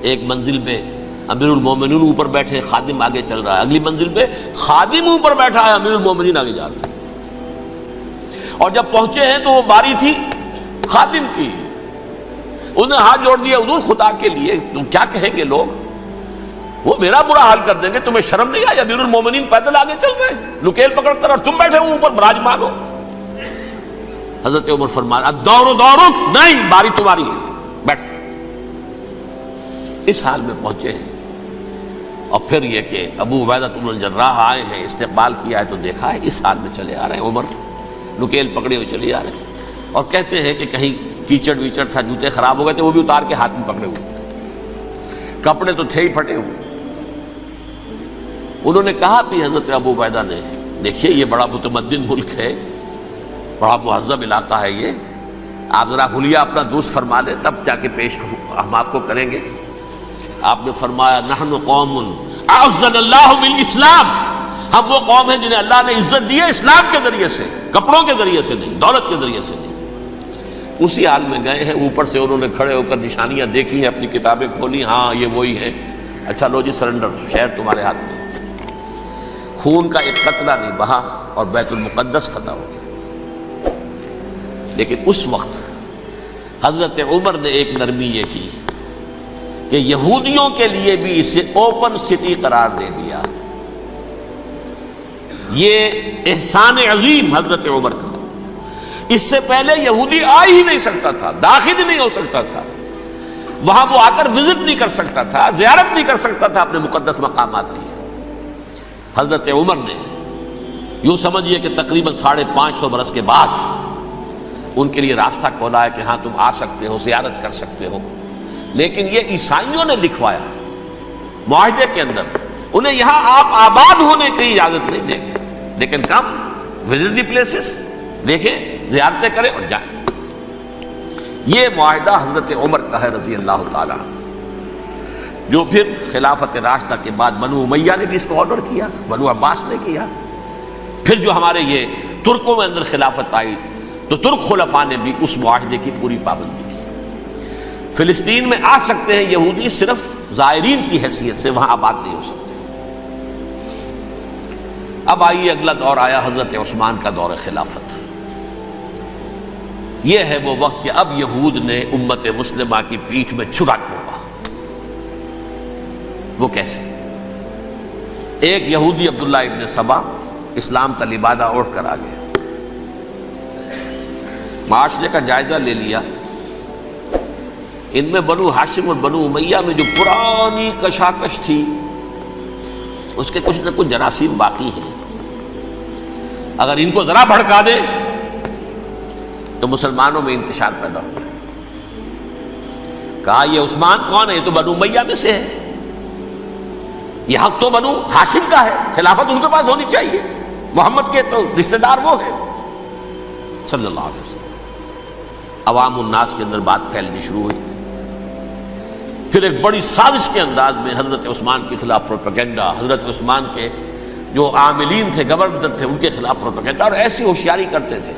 ایک منزل میں امیر المومنین اوپر بیٹھے، خادم آگے چل رہا ہے، اگلی منزل پہ خادم اوپر بیٹھا ہے، امیر المومنین آگے جا رہے ہیں۔ اور جب پہنچے ہیں تو وہ باری تھی خادم کی، انہوں نے ہاتھ جوڑ دیا، حضور خدا کے لیے تم کیا کہیں گے لوگ، وہ میرا برا حال کر دیں گے، تمہیں شرم نہیں آئی؟ امیر المومنین پیدل آگے چل رہے ہیں نکیل پکڑ کر، اور تم بیٹھے ہو اوپر براجمان ہو۔ حضرت عمر فرمایا الدور دورک، نہیں باری تمہاری ہے، بیٹھ۔ اس حال میں پہنچے ہیں، اور پھر یہ کہ ابو عبیدہ بن الجراح آئے ہیں، استقبال کیا ہے تو دیکھا ہے اس حال میں چلے آ رہے ہیں، عمر نکیل پکڑے ہوئے چلے آ رہے ہیں، اور کہتے ہیں کہ کہیں کیچڑ ویچڑ تھا، جوتے خراب ہو گئے تھے، وہ بھی اتار کے ہاتھ میں پکڑے ہوئے، کپڑے تو تھے ہی پھٹے ہوئے۔ انہوں نے کہا بھی حضرت ابو عبیدہ نے، دیکھیے یہ بڑا متمدن ملک ہے، بڑا مہذب علاقہ ہے یہ، آپ ذرا حلیہ اپنا درست فرما لیں تب جا کے پیش ہم آپ کو کریں گے۔ آپ نے فرمایا نحن قوم اعزنا اللہ بالاسلام، ہم وہ قوم ہیں جنہیں اللہ نے عزت دی ہے اسلام کے ذریعے سے، کپڑوں کے ذریعے سے نہیں، دولت کے ذریعے سے نہیں۔ اسی حال میں گئے ہیں، اوپر سے انہوں نے کھڑے ہو کر نشانیاں دیکھی ہیں، اپنی کتابیں کھولی، ہاں یہ وہی ہے، اچھا لو جی سرنڈر، شہر تمہارے ہاتھ میں۔ خون کا ایک قطرہ نہیں بہا اور بیت المقدس فتح ہو گیا۔ لیکن اس وقت حضرت عمر نے ایک نرمی یہ کی کہ یہودیوں کے لیے بھی اسے اوپن سٹی قرار دے دیا۔ یہ احسان عظیم حضرت عمر کا، اس سے پہلے یہودی آ ہی نہیں سکتا تھا، داخل ہی نہیں ہو سکتا تھا، وہاں وہ آ کر وزٹ نہیں کر سکتا تھا، زیارت نہیں کر سکتا تھا اپنے مقدس مقامات کی۔ حضرت عمر نے یوں سمجھیے کہ تقریباً 550 برس کے بعد ان کے لیے راستہ کھولا ہے کہ ہاں تم آ سکتے ہو، زیارت کر سکتے ہو۔ لیکن یہ عیسائیوں نے لکھوایا معاہدے کے اندر، انہیں یہاں آپ آباد ہونے کی اجازت نہیں دیں گے، لیکن کم وزٹ دی پلیسز، دیکھیں زیارتیں کریں اور جائیں۔ یہ معاہدہ حضرت عمر کا ہے رضی اللہ تعالیٰ، جو پھر خلافت راشدہ کے بعد بنو امیہ نے بھی اس کو آرڈر کیا، بنو عباس نے کیا، پھر جو ہمارے یہ ترکوں میں اندر خلافت آئی تو ترک خلفاء نے بھی اس معاہدے کی پوری پابندی کی۔ فلسطین میں آ سکتے ہیں یہودی صرف زائرین کی حیثیت سے، وہاں آباد نہیں ہو سکتے۔ اب آئیے اگلا دور آیا حضرت عثمان کا دور خلافت۔ یہ ہے وہ وقت کہ اب یہود نے امت مسلمہ کی پیٹھ میں چھرا گھونپا۔ وہ کیسے؟ ایک یہودی عبداللہ ابن سبا اسلام کا لبادہ اوڑھ کر آ گیا، معاشرے کا جائزہ لے لیا، ان میں بنو ہاشم اور بنو امیہ میں جو پرانی کشاکش تھی اس کے کچھ نہ کچھ جراثیم باقی ہیں، اگر ان کو ذرا بھڑکا دے تو مسلمانوں میں انتشار پیدا ہو جائے۔ کہا یہ عثمان کون ہے؟ یہ تو بنو امیہ میں سے ہے، یہ حق تو بنو ہاشم کا ہے، خلافت ان کے پاس ہونی چاہیے، محمد کے تو رشتہ دار وہ ہے صلی اللہ علیہ وسلم۔ عوام الناس کے اندر بات پھیلنی شروع ہوئی، پھر ایک بڑی سازش کے انداز میں حضرت عثمان کے خلاف پروپیگنڈا، حضرت عثمان کے جو عاملین تھے، گورنر تھے، ان کے خلاف پروپیگنڈا، اور ایسی ہوشیاری کرتے تھے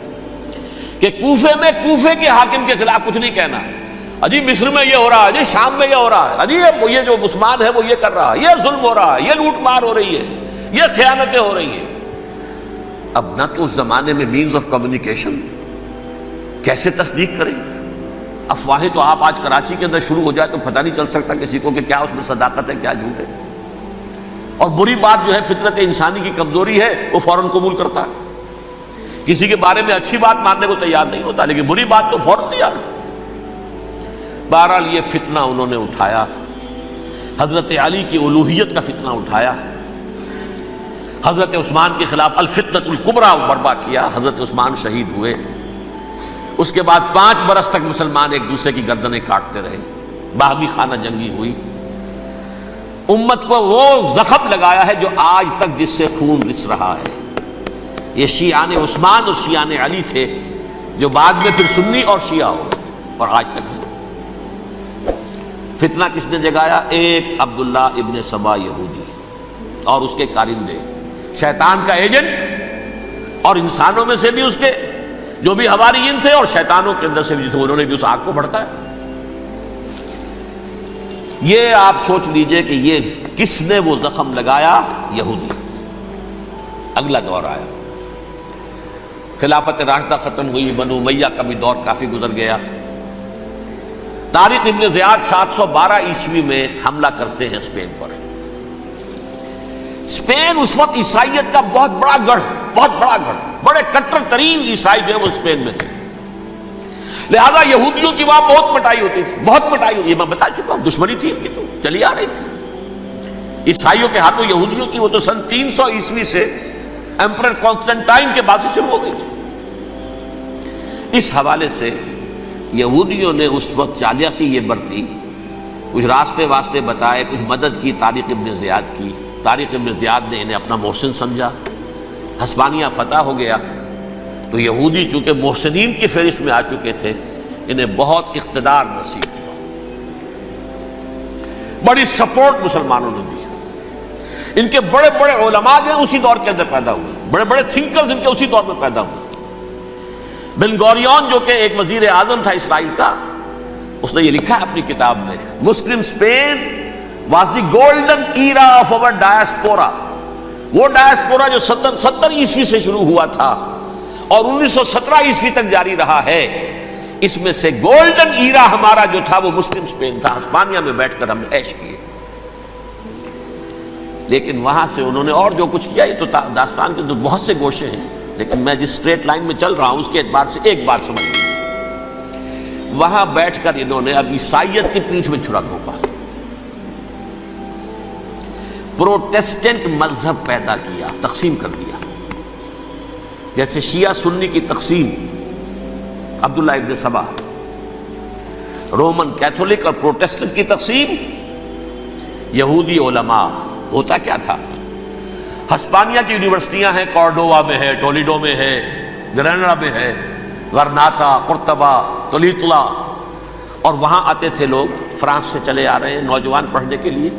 کہ کوفے میں کوفے کے حاکم کے خلاف کچھ نہیں کہنا، اجی مصر میں یہ ہو رہا ہے، اجی شام میں یہ ہو رہا ہے، اجی یہ جو عثمان ہے وہ یہ کر رہا ہے، یہ ظلم ہو رہا ہے، یہ لوٹ مار ہو رہی ہے، یہ خیانتیں ہو رہی ہیں۔ اب نہ تو اس زمانے میں مینز آف کمیونیکیشن، کیسے تصدیق کریں؟ افواہیں تو آپ آج کراچی کے اندر شروع ہو جائے تو پتہ نہیں چل سکتا کسی کو کہ کیا اس میں صداقت ہے کیا جھوٹ ہے. اور بری بات جو ہے فطرت انسانی کی کمزوری ہے وہ فوراً قبول کرتا ہے. کسی کے بارے میں اچھی بات ماننے کو تیار نہیں ہوتا لیکن بری بات تو فوراً تیار. بہرحال یہ فتنہ انہوں نے اٹھایا، حضرت علی کی الوہیت کا فتنہ اٹھایا، حضرت عثمان کے خلاف الفتنۃ الکبریٰ برپا کیا. حضرت عثمان شہید ہوئے. اس کے بعد 5 برس تک مسلمان ایک دوسرے کی گردنیں کاٹتے رہے، باہمی خانہ جنگی ہوئی. امت کو وہ زخم لگایا ہے جو آج تک جس سے خون رس رہا ہے. یہ شیعان عثمان اور شیعان علی تھے جو بعد میں پھر سنی اور شیعہ ہو اور آج تک ہے. فتنہ کس نے جگایا؟ ایک عبداللہ ابن سبا یہودی اور اس کے کارندے، شیطان کا ایجنٹ، اور انسانوں میں سے بھی اس کے جو بھی حواریین تھے اور شیطانوں کے اندر سے بھی تھے، انہوں نے بھی اس آگ کو بھڑکایا. یہ آپ سوچ لیجئے کہ یہ کس نے وہ زخم لگایا؟ یہودی. اگلا دور آیا، خلافت راشدہ ختم ہوئی، بنو امیہ کا بھی دور کافی گزر گیا. طارق ابن زیاد 712 عیسوی میں حملہ کرتے ہیں اسپین پر. اسپین اس وقت عیسائیت کا بہت بڑا گڑھ، بڑے کٹر ترین عیسائی جو ہے وہ اسپین میں تھے. لہذا یہودیوں کی وہاں بہت پٹائی ہوتی تھی. میں بتا چکا ہوں، دشمنی تھی ان کی تو چلی آ رہی تھی عیسائیوں کے ہاتھوں یہودیوں کی. وہ تو سن 300 عیسوی سے ایمپرر کانسٹنٹائن کے بعد سے شروع ہو گئی تھی. اس حوالے سے یہودیوں نے اس وقت چالاکی یہ برتی، کچھ راستے واسطے بتائے، کچھ مدد کی طارق ابن زیاد کی. طارق ابن زیاد نے انہیں اپنا محسن سمجھا. ہسپانیہ فتح ہو گیا تو یہودی چونکہ محسنین کی فہرست میں آ چکے تھے، انہیں بہت اقتدار نصیب ہوا. بڑی سپورٹ مسلمانوں نے دی. ان کے بڑے بڑے علماء جو ہیں اسی دور کے اندر پیدا ہوئے، بڑے بڑے تھنکرز ان کے اسی دور میں پیدا ہوئے. بن گوریون جو کہ ایک وزیر اعظم تھا اسرائیل کا، اس نے یہ لکھا ہے اپنی کتاب میں، Muslim Spain was the golden era of our diaspora. وہ ڈائسپورا جو 70 عیسوی سے شروع ہوا تھا اور 1917 عیسوی تک جاری رہا ہے، اس میں سے گولڈن ایرا ہمارا جو تھا وہ مسلم اسپین تھا. ہسپانیہ میں بیٹھ کر ہم نے عیش کیے. لیکن وہاں سے انہوں نے اور جو کچھ کیا، یہ تو داستان کے اندر بہت سے گوشے ہیں، لیکن میں جس اسٹریٹ لائن میں چل رہا ہوں اس کے اعتبار سے ایک بات سمجھ لیں. وہاں بیٹھ کر انہوں نے اب عیسائیت کی پیٹھ میں چھرا گھونپا، پروٹیسٹنٹ مذہب پیدا کیا، تقسیم کر دیا. جیسے شیعہ سنی کی تقسیم، عبداللہ ابن سبا، رومن کیتھولک اور پروٹیسٹنٹ کی تقسیم، یہودی علماء. ہوتا کیا تھا؟ ہسپانیہ کی یونیورسٹیاں ہیں، کارڈووا میں ہے، ٹولیڈو میں ہے، گریناڈا میں ہے، غرناطہ، قرطبہ، تولیتلا، اور وہاں آتے تھے لوگ. فرانس سے چلے آ رہے ہیں نوجوان پڑھنے کے لیے،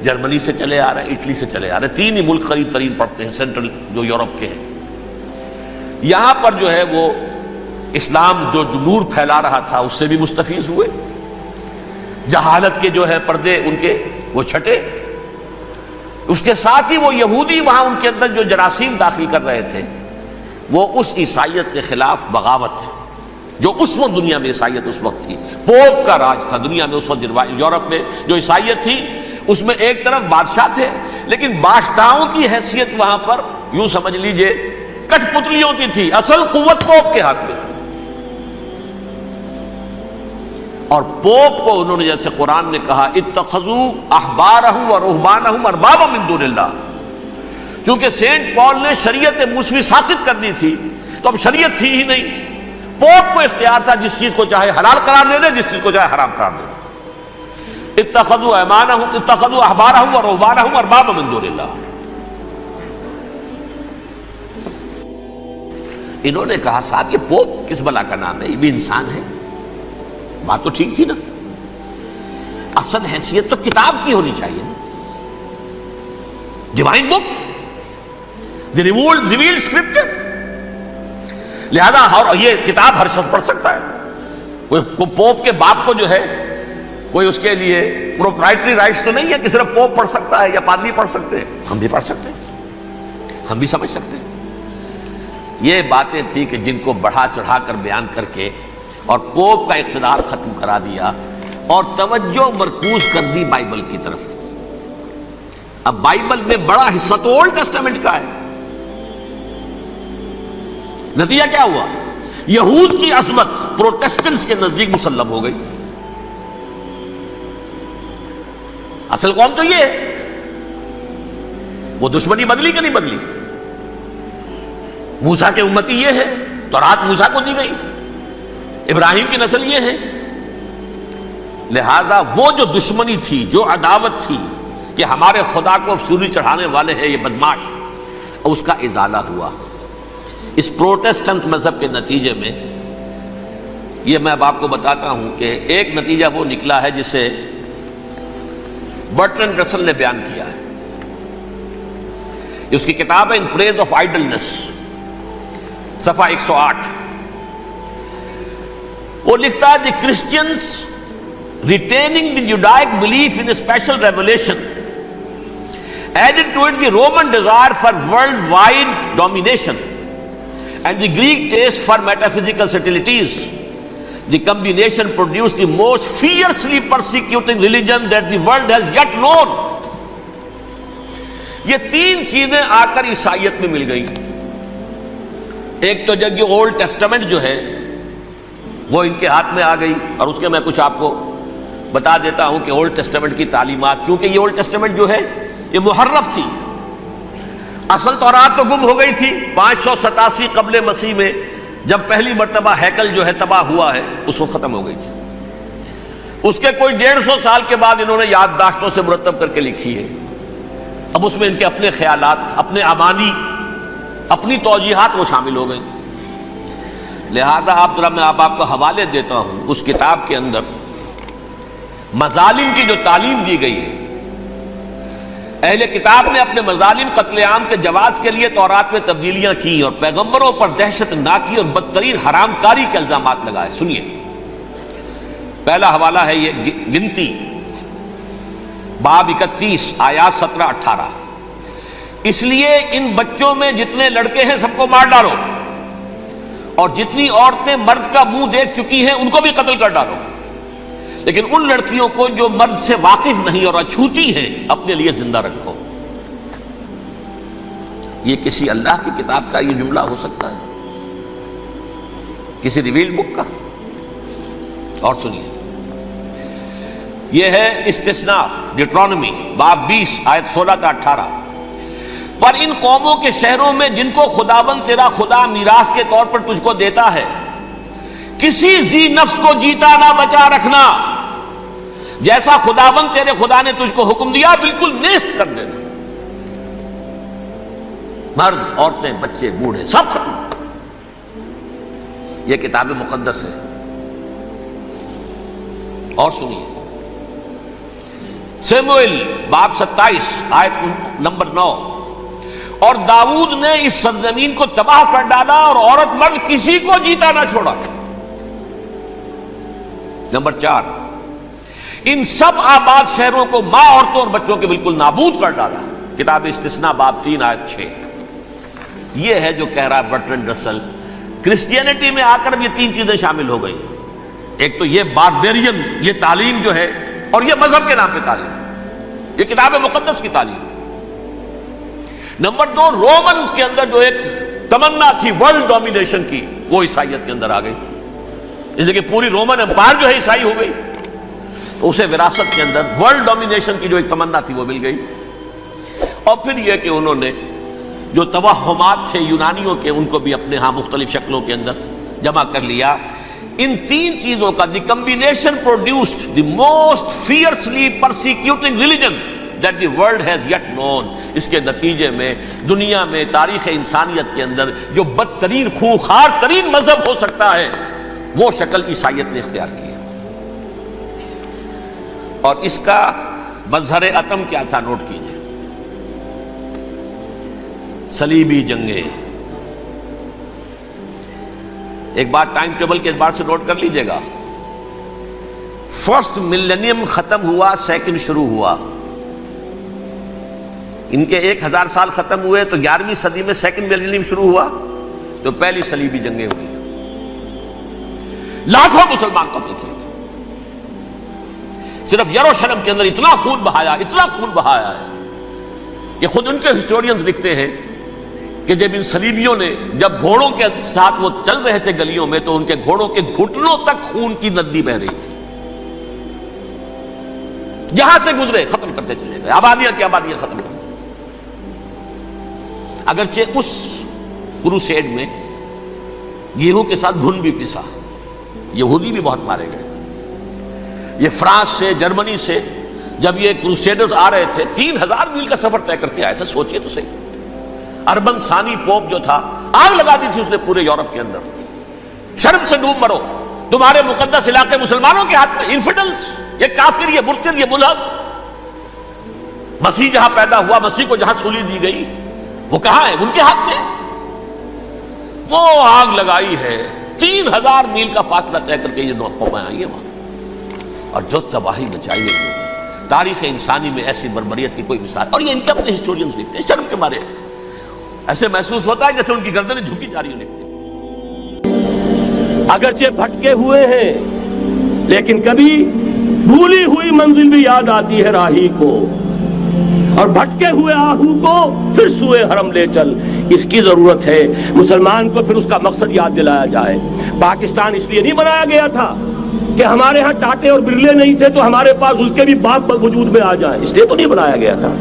جرمنی سے چلے آ رہے ہیں، اٹلی سے چلے آ رہے ہیں. 3 ہی ملک قریب ترین پڑھتے ہیں سینٹرل جو یورپ کے ہیں. یہاں پر جو ہے وہ اسلام جو نور پھیلا رہا تھا اس سے بھی مستفیض ہوئے. جہالت کے جو ہے پردے ان کے وہ چھٹے. اس کے ساتھ ہی وہ یہودی وہاں ان کے اندر جو جراثیم داخل کر رہے تھے وہ اس عیسائیت کے خلاف بغاوت، جو اس وقت دنیا میں عیسائیت اس وقت تھی. پوپ کا راج تھا دنیا میں اس وقت. یورپ میں جو عیسائیت تھی اس میں ایک طرف بادشاہ تھے، لیکن بادشاہوں کی حیثیت وہاں پر یوں سمجھ لیجئے کٹ پتلیوں کی تھی. اصل قوت پوپ کے ہاتھ میں تھی. اور پوپ کو انہوں نے جیسے قرآن نے کہا اتخذوا احبارهم ورهبانهم اربابا من دون اللہ، کیونکہ سینٹ پال نے شریعت موسوی ساقط کر دی تھی تو اب شریعت تھی ہی نہیں. پوپ کو اختیار تھا جس چیز کو چاہے حلال قرار دے دے، جس چیز کو چاہے حرام قرار دے دے. اتخذوا احبارهم ورهبانهم اربابا من دون اللہ. انہوں نے کہا صاحب یہ پوپ کس بلا کا نام ہے، یہ بھی انسان ہے. بات تو ٹھیک تھی نا، اصل حیثیت تو کتاب کی ہونی چاہیے نا، ڈیوائن بک، دی ریویلڈ اسکرپچر. لہذا اور یہ کتاب ہر شخص پڑھ سکتا ہے. کوئی پوپ کے باپ کو جو ہے کوئی اس کے لیے پروپرائٹری رائٹس تو نہیں ہے کہ صرف پوپ پڑھ سکتا ہے یا پادری پڑھ سکتے ہیں. ہم بھی پڑھ سکتے ہیں، ہم بھی سمجھ سکتے ہیں. یہ باتیں تھی کہ جن کو بڑھا چڑھا کر بیان کر کے اور پوپ کا اقتدار ختم کرا دیا اور توجہ مرکوز کر دی بائبل کی طرف۔ اب بائبل میں بڑا حصہ تو اولڈ ٹیسٹامنٹ کا ہے۔ نتیجہ کیا ہوا؟ یہود کی عظمت پروٹیسٹنٹس کے نزدیک مسلم ہو گئی۔ اصل قوم تو یہ ہے، وہ دشمنی بدلی کہ نہیں بدلی؟ موسیٰ کے امتی یہ ہے، تورات موسیٰ کو دی گئی، ابراہیم کی نسل یہ ہے۔ لہذا وہ جو دشمنی تھی، جو عداوت تھی کہ ہمارے خدا کو سولی چڑھانے والے ہیں یہ بدماش، اس کا ازالہ ہوا۔ اس پروٹیسٹنٹ مذہب کے نتیجے میں یہ میں اب آپ کو بتاتا ہوں کہ ایک نتیجہ وہ نکلا ہے جسے برٹرنڈ رسل نے بیان کیا ہے۔ اس کی کتاب ہے ان پریز آف آئیڈلنس، صفحہ 108۔ وہ لکھتا ہے the Christians retaining the Judaic belief in special revelation added to it the Roman desire for worldwide domination and the Greek taste for metaphysical subtleties. The combination produced the most fiercely persecuting religion that the world has yet known. یہ تین چیزیں آ کر عیسائیت میں مل گئی۔ ایک تو جب یہ اولڈ ٹیسٹامنٹ جو ہے وہ ان کے ہاتھ میں آ گئی، اور اس کے میں کچھ آپ کو بتا دیتا ہوں کہ اولڈ ٹیسٹامنٹ کی تعلیمات، کیونکہ یہ اولڈ ٹیسٹامنٹ جو ہے یہ محرف تھی۔ اصل تورات تو گم ہو گئی تھی 587 قبل مسیح میں، جب پہلی مرتبہ ہیکل جو ہے تباہ ہوا ہے، اس وقت ختم ہو گئی تھی۔ اس کے کوئی 150 سال کے بعد انہوں نے یادداشتوں سے مرتب کر کے لکھی ہے۔ اب اس میں ان کے اپنے خیالات، اپنے امانی، اپنی توجیحات وہ شامل ہو گئی۔ لہذا میں آپ کو حوالے دیتا ہوں، اس کتاب کے اندر مظالم کی جو تعلیم دی گئی ہے، اہل کتاب نے اپنے مظالم قتل عام کے جواز کے لیے تورات میں تبدیلیاں کی اور پیغمبروں پر دہشت ناکی اور بدترین حرام کاری کے الزامات لگائے۔ سنیے، پہلا حوالہ ہے یہ گنتی باب 31 آیات 17-18۔ اس لیے ان بچوں میں جتنے لڑکے ہیں سب کو مار ڈالو، اور جتنی عورتیں مرد کا منہ دیکھ چکی ہیں ان کو بھی قتل کر ڈالو، لیکن ان لڑکیوں کو جو مرد سے واقف نہیں اور اچھوتی ہیں اپنے لیے زندہ رکھو۔ یہ کسی اللہ کی کتاب کا یہ جملہ ہو سکتا ہے؟ کسی ریویلڈ بک کا؟ اور سنیے، یہ ہے استثناء ڈیٹرانومی باب 20 آیت 16-18۔ پر ان قوموں کے شہروں میں جن کو خداوند تیرا خدا میراث کے طور پر تجھ کو دیتا ہے، کسی ذی نفس کو جیتا نہ بچا رکھنا، جیسا خداوند تیرے خدا نے تجھ کو حکم دیا بالکل نیست کر دینا۔ مرد، عورتیں، بچے، بوڑھے سب ختم۔ یہ کتاب مقدس ہے۔ اور سنیے، سیموئیل باب 27 آیت نمبر 9۔ اور داؤد نے اس سرزمین کو تباہ کر ڈالا اور عورت مرد کسی کو جیتا نہ چھوڑا۔ نمبر 4، ان سب آباد شہروں کو ماں، عورتوں اور بچوں کے بالکل نابود کر ڈالا۔ کتاب استثناء باب 3 آیت 6۔ یہ ہے جو کہہ رہا ہے برٹرنڈ رسل، کرسچینٹی میں آ کر یہ تین چیزیں شامل ہو گئی۔ ایک تو یہ باربیرین یہ تعلیم جو ہے، اور یہ مذہب کے نام پہ تعلیم، یہ کتاب مقدس کی تعلیم۔ نمبر 2، رومنز کے اندر جو ایک تمنا تھی ورلڈ ڈومینیشن کی، وہ عیسائیت کے اندر آ گئی، اس لیے کہ پوری رومن امپائر جو ہے عیسائی ہو گئی، تو اسے وراثت کے اندر ورلڈ ڈومینیشن کی جو ایک تمنا تھی وہ مل گئی۔ اور پھر یہ کہ انہوں نے جو توہمات تھے یونانیوں کے، ان کو بھی اپنے ہاں مختلف شکلوں کے اندر جمع کر لیا۔ ان تین چیزوں کا the combination produced the most fiercely persecuting religion that the world has yet known. اس کے نتیجے میں دنیا میں تاریخ انسانیت کے اندر جو بدترین خوخار ترین مذہب ہو سکتا ہے، وہ شکل عیسائیت نے اختیار کی۔ اور اس کا مظہر عتم کیا تھا؟ نوٹ کیجئے، صلیبی جنگیں۔ ایک بات ٹائم ٹیبل کے اعتبار سے نوٹ کر لیجئے گا، فرسٹ ملینیم ختم ہوا، سیکنڈ شروع ہوا۔ ان کے 1000 سال ختم ہوئے تو 11ویں صدی میں سیکنڈ ملینیم شروع ہوا، تو پہلی صلیبی جنگیں ہوئی۔ لاکھوں مسلمان قتل کیے گئے. صرف یروشلم کے اندر اتنا خون بہایا ہے کہ خود ان کے ہسٹورینز لکھتے ہیں کہ جب ان صلیبیوں نے جب گھوڑوں کے ساتھ وہ چل رہے تھے گلیوں میں تو ان کے گھوڑوں کے گھٹنوں تک خون کی ندی بہ رہی تھی. جہاں سے گزرے ختم کرتے چلے گئے, آبادیاں کی آبادیاں ختم کر دی. اگرچہ اس کروسیڈ میں گیہوں کے ساتھ گھن بھی پسا, یہودی بھی بہت مارے گئے. یہ فرانس سے, جرمنی سے جب یہ کروسیڈرز آ رہے تھے 3000 میل کا سفر طے کر کے آئے تھے. سوچئے تو صحیح, اربن ثانی پوپ جو تھا آگ لگا دی تھی اس نے پورے یورپ کے اندر. شرم سے ڈوب مرو, تمہارے مقدس علاقے مسلمانوں کے ہاتھ میں. انفیڈلز, یہ کافر, یہ مرتد, یہ ملحد. مسیح جہاں پیدا ہوا, مسیح کو جہاں سولی دی گئی, وہ کہاں ہے؟ ان کے ہاتھ میں. وہ آگ لگائی ہے, 3000 میل کا فاصلہ طے کر کے یہ قومیں آئی ہیں وہاں, اور جو تباہی مچائی ہے. تاریخ انسانی میں ایسی بربریت کی کوئی مثال. اور یہ ان کے اپنے ہسٹورینز لکھتے ہیں شرم کے بارے میں. ایسے محسوس ہوتا ہے جیسے ان کی گردنیں جھکی جا رہی ہیں. لکھتے ہیں اگرچہ بھٹکے ہوئے ہیں لیکن کبھی بھولی ہوئی منزل بھی یاد آتی ہے راہی کو, اور بھٹکے ہوئے آہو کو پھر سوئے حرم لے چل. اس کی ضرورت ہے مسلمان کو پھر اس کا مقصد یاد دلایا جائے. پاکستان اس لیے نہیں بنایا گیا تھا کہ ہمارے ہاں ٹاٹے اور برلے نہیں تھے تو ہمارے پاس اس کے بھی باپ وجود میں آ جائیں, اس لیے تو نہیں بنایا گیا تھا.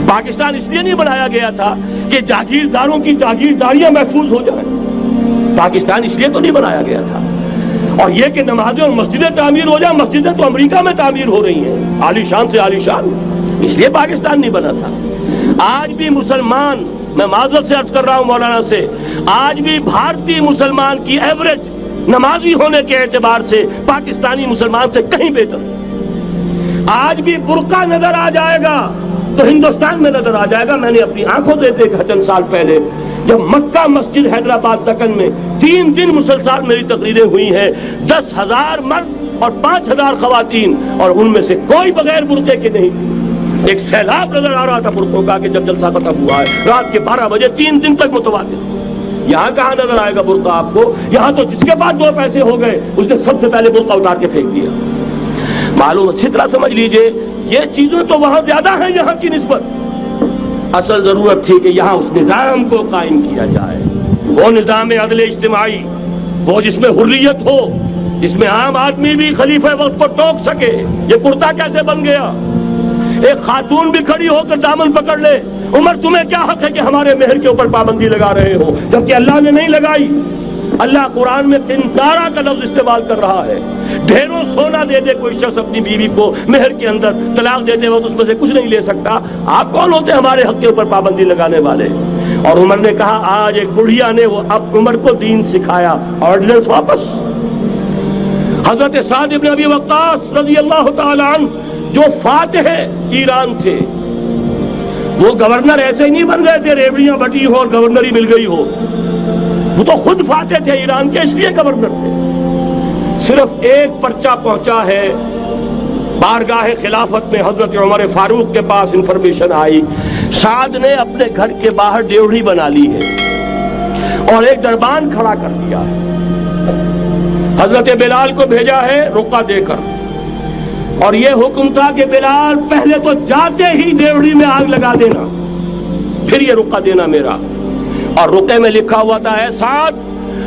پاکستان اس لیے نہیں بنایا گیا تھا کہ جاگیرداروں کی جاگیرداریاں محفوظ ہو جائیں. پاکستان اس لیے تو نہیں بنایا گیا تھا. اور یہ کہ نمازیں اور مسجدیں تعمیر ہو جائیں, مسجدیں تو امریکہ میں تعمیر ہو رہی ہیں عالی شان سے عالی شان, اس لیے پاکستان نہیں بنا تھا. آج بھی مسلمان, میں معذرت سے عرض کر رہا ہوں مولانا سے, آج بھی بھارتی مسلمان کی ایوریج نمازی ہونے کے اعتبار سے پاکستانی مسلمان سے کہیں بہتر. آج بھی برقع نظر آ جائے گا تو ہندوستان میں نظر آ جائے گا. میں نے اپنی آنکھوں دیکھے چند سال پہلے جب مکہ مسجد حیدرآباد دکن میں 3 دن مسلسل میری تقریریں ہوئی ہیں, 10,000 مرد اور 5,000 خواتین, اور ان میں سے کوئی بغیر برقعے کے نہیں تھی. ایک سیلاب نظر آ رہا تھا برقعوں کا کہ جب جلسہ ختم ہوا ہے رات کے 12 بجے 3 دن تک متواتر. یہاں کہاں نظر آئے گا برقع آپ کو؟ یہاں تو جس کے بعد 2 پیسے ہو گئے اس نے سب سے پہلے برقع اتار کے پھینک دیا. معلوم اچھی طرح سمجھ لیجئے یہ چیزیں تو وہاں زیادہ ہیں یہاں کی نسبت. اصل ضرورت تھی کہ یہاں اس نظام کو قائم کیا جائے, وہ نظام عدل اجتماعی, وہ جس میں حریت ہو, جس میں عام آدمی بھی خلیفہ وقت کو ٹوک سکے. یہ کرتا کیسے بن گیا؟ ایک خاتون بھی کھڑی ہو کر دامن پکڑ لے, عمر تمہیں کیا حق ہے کہ ہمارے مہر کے اوپر پابندی لگا رہے ہو, جبکہ اللہ نے نہیں لگائی. اللہ قرآن میں قنطارہ کا لفظ استعمال کر رہا ہے. ڈھیروں سونا دے دے کوئی شخص اپنی بیوی کو مہر کے اندر, طلاق دیتے وقت اس میں سے کچھ نہیں لے سکتا. آپ کون ہوتے ہمارے حق کے اوپر پابندی لگانے والے؟ اور عمر نے کہا, آج ایک بڑھیا نے وہ اب عمر کو دین سکھایا, آرڈیننس واپس. حضرت سعد ابن ابی وقاص رضی اللہ تعالی عنہ جو فاتح ایران تھے, وہ گورنر ایسے ہی نہیں بن گئے تھے ریوڑیاں بٹی ہو اور گورنری مل گئی ہو. وہ تو خود فاتح تھے ایران کے, اس لیے گورنر تھے. صرف ایک پرچہ پہنچا ہے بارگاہ خلافت میں, حضرت عمر فاروق کے پاس انفارمیشن آئی سعد نے اپنے گھر کے باہر ڈیوڑی بنا لی ہے اور ایک دربان کھڑا کر دیا ہے. حضرت بلال کو بھیجا ہے رقعہ دے کر, اور یہ حکم تھا کہ بلال پہلے تو جاتے ہی ڈیوڑی میں آگ لگا دینا, پھر یہ رقعہ دینا میرا. اور رقعے میں لکھا ہوا تھا, اے سعد,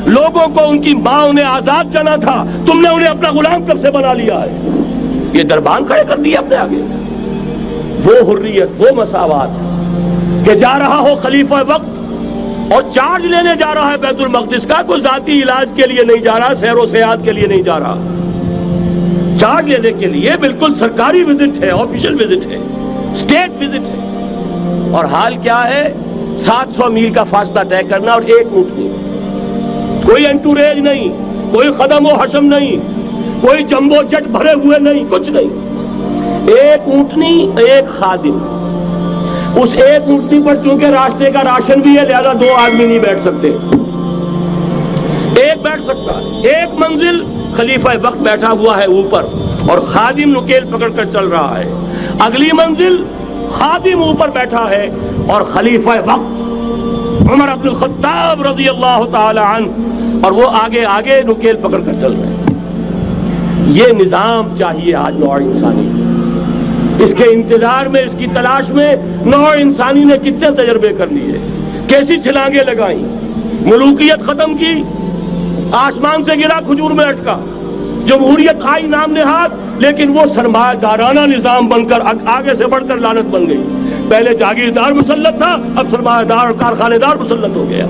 لوگوں کو ان کی ماں نے آزاد جانا تھا, تم نے انہیں اپنا غلام کب سے بنا لیا ہے. یہ دربان کھڑے کر دیا اپنے آگے. وہ حریت, وہ مساوات کہ جا رہا ہو خلیفہ وقت اور چارج لینے جا رہا ہے بیت المقدس کا, کوئی ذاتی علاج کے لیے نہیں جا رہا, سیر و سیاحت کے لیے نہیں جا رہا, چارج لینے کے لیے بالکل سرکاری وزٹ ہے, آفیشل وزٹ ہے, اسٹیٹ وزٹ ہے. اور حال کیا ہے؟ 700 میل کا فاصلہ طے کرنا اور ایک اونٹنی, کوئی انٹوریج نہیں, کوئی قدم و حشم نہیں, کوئی جمبو جٹ بھرے ہوئے نہیں, کچھ نہیں. ایک اونٹنی, ایک خادم. اس ایک اونٹنی پر چونکہ راستے کا راشن بھی ہے لہذا 2 آدمی نہیں بیٹھ سکتے, ایک بیٹھ سکتا ہے. ایک منزل خلیفہ وقت بیٹھا ہوا ہے اوپر اور خادم نکیل پکڑ کر چل رہا ہے. اگلی منزل خادم اوپر بیٹھا ہے اور خلیفہ وقت عمر بن الخطاب رضی اللہ تعالی عنہ, اور وہ آگے آگے نکیل پکڑ کر چل رہے ہیں. یہ نظام چاہیے آج نوع انسانی کو۔ اس کے انتظار میں، اس کی تلاش میں نوع انسانی نے کتنے تجربے کر لیے، کیسی چھلانگیں لگائیں، ملوکیت ختم کی، آسمان سے گرا کھجور میں اٹکا، جمہوریت آئی نام نہاد، لیکن وہ سرمایہ دارانہ نظام بن کر آگے سے بڑھ کر لعنت بن گئی۔ پہلے جاگیردار مسلط تھا، اب سرمایہ دار اور کارخانے دار مسلط ہو گیا۔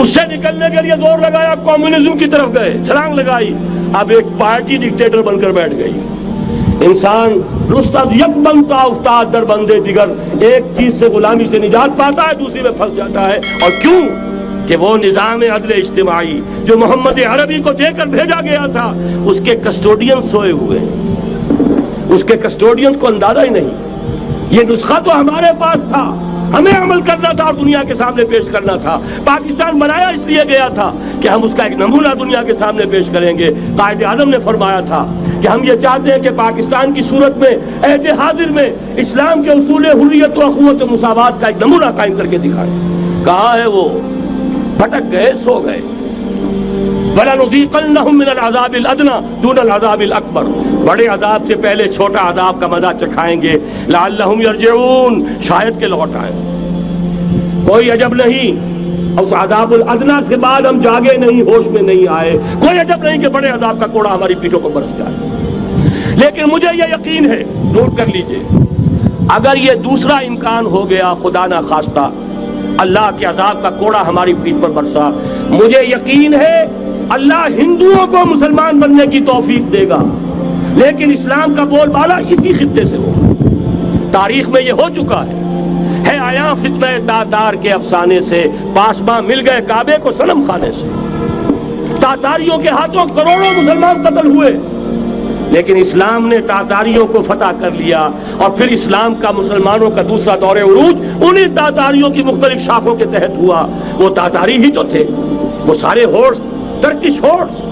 اس سے نکلنے کے لیے زور لگایا، کمیونزم کی طرف گئے، چھلانگ لگائی، اب ایک پارٹی ڈکٹیٹر بن کر بیٹھ گئی۔ انسان رست از یک بنتا افتاد در بندے دیگر، ایک چیز سے غلامی سے نجات پاتا ہے، دوسری میں پھنس جاتا ہے۔ اور کیوں؟ کہ وہ نظام عدل اجتماعی جو محمد عربی کو دے کر بھیجا گیا تھا، اس کے کسٹوڈین سوئے ہوئے ہیں، اس کے کسٹوڈینز کو اندازہ ہی نہیں۔ یہ نسخہ تو ہمارے پاس تھا، ہمیں عمل کرنا تھا اور دنیا کے سامنے پیش کرنا تھا۔ پاکستان بنایا اس لیے گیا تھا کہ ہم اس کا ایک نمونہ دنیا کے سامنے پیش کریں گے۔ قائد اعظم نے فرمایا تھا کہ ہم یہ چاہتے ہیں کہ پاکستان کی صورت میں، عہد حاضر میں، اسلام کے اصول حریت و اخوت و مساوات کا ایک نمونہ قائم کر کے دکھائیں۔ کہاں ہے وہ؟ بھٹک گئے، سو گئے۔ وَلَنُذِيقَنَّهُم مِّنَ الْعَذَابِ الْأَدْنَىٰ دُونَ الْعَذَابِ الْأَكْبَرِ، بڑے عذاب سے پہلے چھوٹا عذاب کا مزہ چکھائیں گے۔ لَعَلَّهُمْ يَرْجِعُونَ، شاید کہ لوٹ آئیں۔ کوئی عجب نہیں اس عذاب الادنیٰ سے بعد ہم جاگے نہیں، ہوش میں نہیں آئے، کوئی عجب نہیں کہ بڑے عذاب کا کوڑا ہماری پیٹھوں پر برس جائے۔ لیکن مجھے یہ یقین ہے، نوٹ کر لیجئے، اگر یہ دوسرا امکان ہو گیا، خدا نہ خواستہ اللہ کے عذاب کا کوڑا ہماری پیٹھ پر برسا، مجھے یقین ہے اللہ ہندوؤں کو مسلمان بننے کی توفیق دے گا، لیکن اسلام کا بول بالا اسی خطے سے ہوگا۔ تاریخ میں یہ ہو چکا ہے آیا فتنہ تاتار کے افسانے سے، پاسباں مل گئے کعبے کو صنم خانے سے۔ تاتاریوں کے ہاتھوں کروڑوں مسلمان قتل ہوئے، لیکن اسلام نے تاتاریوں کو فتح کر لیا، اور پھر اسلام کا مسلمانوں کا دوسرا دور عروج انہی تاتاریوں کی مختلف شاخوں کے تحت ہوا۔ وہ تاتاری ہی تو تھے، وہ سارے ہورس، ٹرکش ہورس،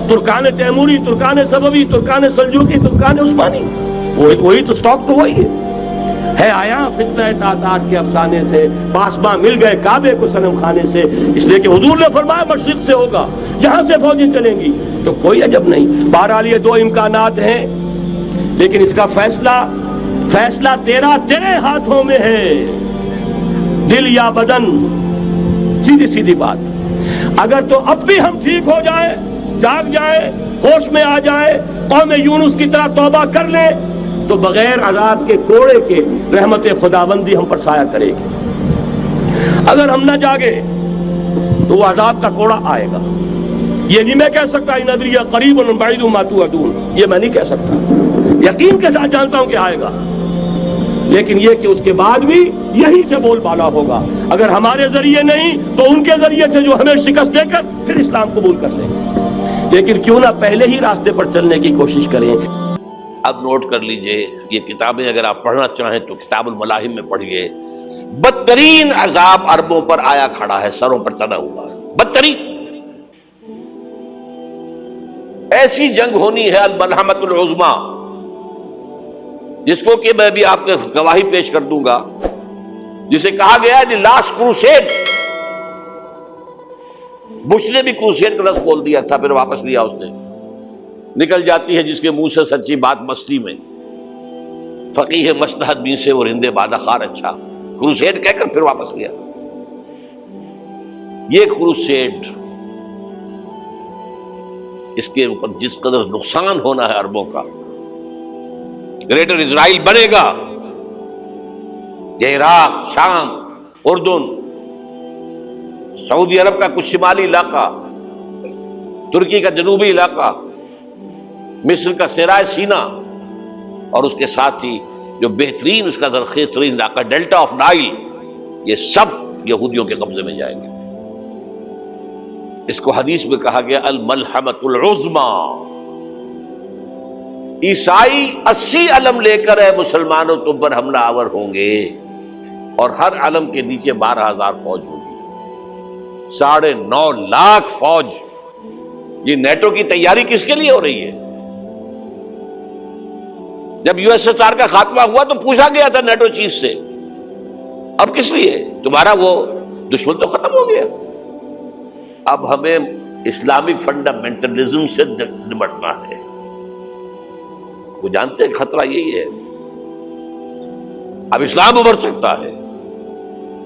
ترکان تیموری، ترکان سبوی، ترکان سلجوقی، ترکان عثمانی، وہی تو سٹاک تو وہی ہے آیا فتنہ تاتار کے افسانے سے، پاسباں مل گئے کعبے کو صنم خانے سے، اس لیے کہ حضور نے فرمایا مشرق سے ہوگا، جہاں سے فوجیں چلیں گی، تو کوئی عجب نہیں۔ بہرحال یہ دو امکانات ہیں، لیکن اس کا فیصلہ تیرے ہاتھوں میں ہے، دل یا بدن، سیدھی بات۔ اگر تو اب بھی ہم ٹھیک ہو جائیں، جاگ جائیں، ہوش میں آ جائیں، قوم یونس کی طرح توبہ کر لیں، تو بغیر عذاب کے کوڑے کے رحمت خداوندی ہم پر سایہ کرے گی۔ اگر ہم نہ جاگے تو وہ عذاب کا کوڑا آئے گا۔ یہ نہیں میں کہہ سکتا ان ادری قریب بعید ما توعدون، یہ میں نہیں کہہ سکتا، یقین کے ساتھ جانتا ہوں کہ آئے گا، لیکن یہ کہ اس کے بعد بھی یہی سے بول بالا ہوگا۔ اگر ہمارے ذریعے نہیں تو ان کے ذریعے سے، جو ہمیں شکست دے کر پھر اسلام قبول کر لیں گے، لیکن کیوں نہ پہلے ہی راستے پر چلنے کی کوشش کریں۔ اب نوٹ کر لیجئے، یہ کتابیں اگر آپ پڑھنا چاہیں تو کتاب الملاحم میں پڑھیے۔ بدترین عذاب عربوں پر آیا کھڑا ہے، سروں پر تنا ہوا ہے، بدترین ایسی جنگ ہونی ہے، الملحمۃ العظمیٰ، جس کو کہ میں بھی آپ کے گواہی پیش کر دوں گا، جسے کہا گیا ہے دی لاسٹ کروسیڈ۔ بش نے بھی کروسیڈ کا لفظ بول دیا تھا، پھر واپس لیا اس نے۔ نکل جاتی ہے جس کے منہ سے سچی بات مستی میں، فقیہ مصلحت بین سے اور ہندے بادہ خار اچھا، کروسیڈ کہہ کر پھر واپس لیا۔ یہ کروسیڈ، اس کے اوپر جس قدر نقصان ہونا ہے عربوں کا، گریٹر اسرائیل بنے گا، یہ عراق، شام، اردن، سعودی عرب کا کچھ شمالی علاقہ، ترکی کا جنوبی علاقہ، مصر کا صحرائے سینا، اور اس کے ساتھ ہی جو بہترین اس کا زرخیز ترین علاقہ ڈیلٹا آف نائل، یہ سب یہودیوں کے قبضے میں جائیں گے۔ اس کو حدیث میں کہا گیا الملحمۃ العظمیٰ۔ عیسائی 80 علم لے کر مسلمانوں تم پر حملہ آور ہوں گے، اور ہر علم کے نیچے 12,000 فوج ہوگی، 9.5 لاکھ فوج۔ یہ نیٹو کی تیاری کس کے لیے ہو رہی ہے؟ جب USSR کا خاتمہ ہوا تو پوچھا گیا تھا نیٹو چیف سے، اب کس لیے؟ تمہارا وہ دشمن تو ختم ہو گیا، اب ہمیں اسلامک فنڈامنٹلزم سے نمٹنا ہے۔ وہ جانتے ہیں خطرہ یہی ہے، اب اسلام ابھر سکتا ہے،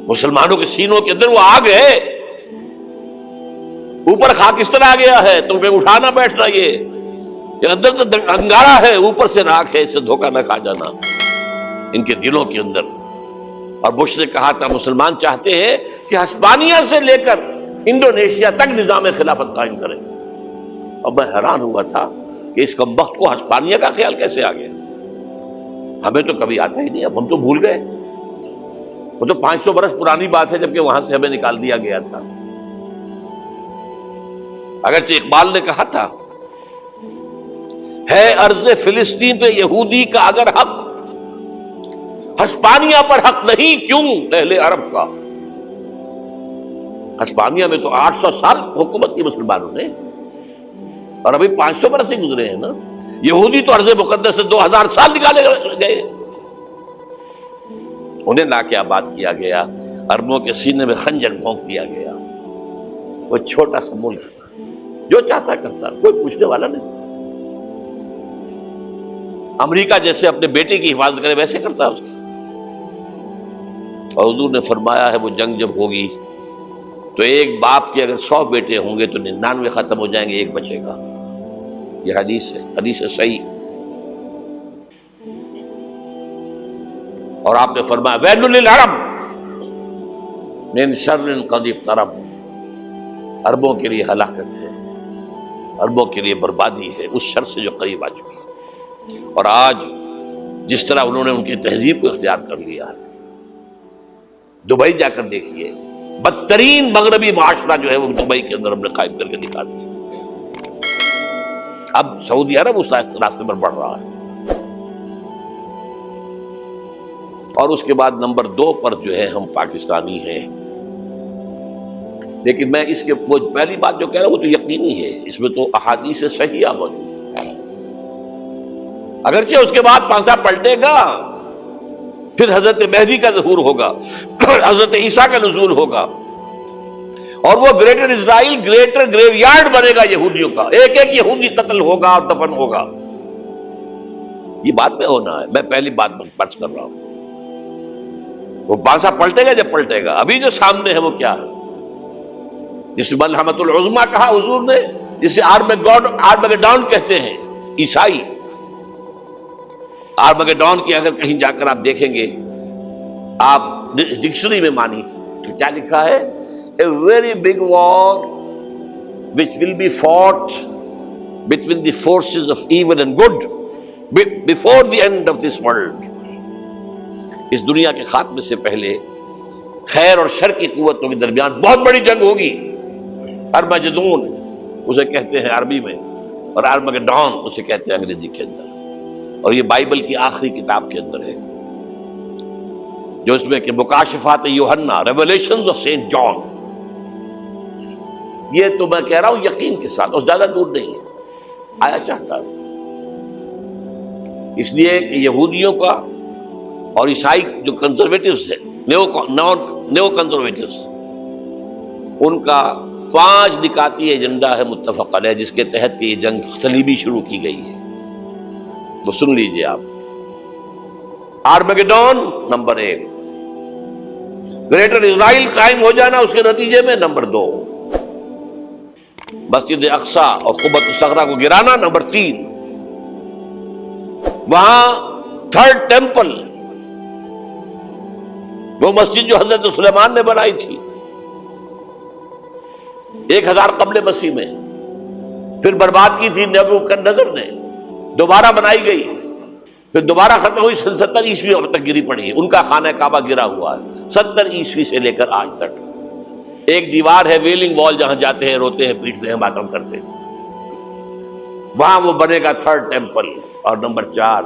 مسلمانوں کے سینوں کے اندر وہ آگ ہے، اوپر خاکستر آ گیا ہے، تم پہ اٹھانا بیٹھنا، یہ اندر تو انگارہ ہے، اوپر سے راکھ ہے، اس سے دھوکہ نہ کھا جانا ان کے دلوں کے اندر۔ اور بش نے کہا تھا مسلمان چاہتے ہیں کہ ہسپانیہ سے لے کر انڈونیشیا تک نظام خلافت قائم کریں، اور میں حیران ہوا تھا کہ اس کمبخت کو ہسپانیہ کا خیال کیسے آ گیا، ہمیں تو کبھی آتا ہی نہیں، اب ہم تو بھول گئے، وہ تو 500 برس پرانی بات ہے جبکہ وہاں سے ہمیں نکال دیا گیا تھا۔ اگرچہ اقبال نے کہا تھا ہے ارض فلسطین پہ یہودی کا اگر حق، ہسپانیہ پر حق نہیں کیوں اہل عرب کا؟ ہسپانیہ میں تو 800 سال حکومت کی مسلمانوں نے، اور ابھی 500 برس ہی گزرے ہیں نا، یہودی تو ارض مقدس سے 2000 سال نکالے گئے، انہیں لا کے آباد کیا گیا، عربوں کے سینے میں خنجر بھونک دیا گیا۔ وہ چھوٹا سا ملک جو چاہتا کرتا، کوئی پوچھنے والا نہیں، امریکہ جیسے اپنے بیٹے کی حفاظت کرے ویسے کرتا ہے اس کی۔ اور حضور نے فرمایا ہے وہ جنگ جب ہوگی تو ایک باپ کے اگر 100 بیٹے ہوں گے تو 99 ختم ہو جائیں گے، ایک بچے گا، یہ حدیث ہے، حدیث ہے صحیح۔ اور آپ نے فرمایا ویل للعرب من شر قد اقترب، عربوں کے لیے ہلاکت ہے، عربوں کے لیے بربادی ہے اس شر سے جو قریب آ چکی ہے۔ اور آج جس طرح انہوں نے ان کی تہذیب کو اختیار کر لیا ہے، دبئی جا کر دیکھیے، بدترین مغربی معاشرہ جو ہے وہ دبئی کے اندر ہم نے قائم کر کے دکھا دیا۔ اب سعودی عرب اس راستے پر بڑھ رہا ہے، اور اس کے بعد نمبر 2 پر جو ہے ہم پاکستانی ہیں۔ لیکن میں اس کے وہ پہلی بات جو کہہ رہا ہوں وہ تو یقینی ہے، اس میں تو احادیث صحیحہ موجود ہے، اگرچہ اس کے بعد پانسا پلٹے گا، پھر حضرت مہدی کا ظہور ہوگا، حضرت عیسیٰ کا نزول ہوگا، اور وہ گریٹر اسرائیل گریٹر گریو یارڈ بنے گا یہودیوں کا، ایک ایک یہودی قتل ہوگا اور دفن ہوگا۔ یہ بات میں ہونا ہے، میں پہلی بات پرچ کر رہا ہوں، وہ پانسا پلٹے گا جب پلٹے گا۔ ابھی جو سامنے ہے وہ کیا ہے؟ جس ملحمۃ العظمیٰ کہا حضور نے، جسے آرمگیڈون کہتے ہیں عیسائی۔ آرمگیڈون کی اگر کہیں جا کر آپ دیکھیں گے، آپ ڈکشنری میں مانی تو کیا لکھا ہے؟ A very big war which will be fought between the forces of evil and good before the end of this world۔ اس دنیا کے خاتمے سے پہلے خیر اور شر کی قوتوں کے درمیان بہت بڑی جنگ ہوگی۔ ارمجدون اسے کہتے ہیں عربی میں، اور آرمگیڈون اسے کہتے ہیں انگریزی کے اندر، اور یہ بائبل کی آخری کتاب کے اندر ہے، جو اس میں کہ مکاشفات یوحنا، ریولیشنز آف سینٹ جان۔ یہ تو میں کہہ رہا ہوں یقین کے ساتھ، اور زیادہ دور نہیں ہے، آیا چاہتا ہے، اس لیے کہ یہودیوں کا اور عیسائی جو کنزرویٹوز ہیں، نیو کنزرویٹوز، ان کا 5 نکاتی ایجنڈا ہے متفق علیہ، جس کے تحت کہ یہ جنگ صلیبی شروع کی گئی ہے۔ تو سن لیجئے آپ، آرمگیڈون نمبر 1، گریٹر اسرائیل قائم ہو جانا اس کے نتیجے میں نمبر 2، مسجد اقصی اور قبۃ الصغریٰ کو گرانا نمبر 3، وہاں 3rd ٹیمپل، وہ مسجد جو حضرت سلیمان نے بنائی تھی 1000 قبل مسیح میں، پھر برباد کی تھی نبوکدنضر نے، دوبارہ بنائی گئی، پھر دوبارہ ختم ہوئی 70 عیسوی تک گری پڑی ہے، ان کا خانہ کعبہ گرا ہوا ہے 70 عیسوی سے لے کر آج تک۔ ایک دیوار ہے ویلنگ وال، جہاں جاتے ہیں، روتے ہیں، پیٹتے ہیں، ماتم کرتے ہیں، وہاں وہ بنے گا 3rd ٹیمپل۔ اور نمبر 4،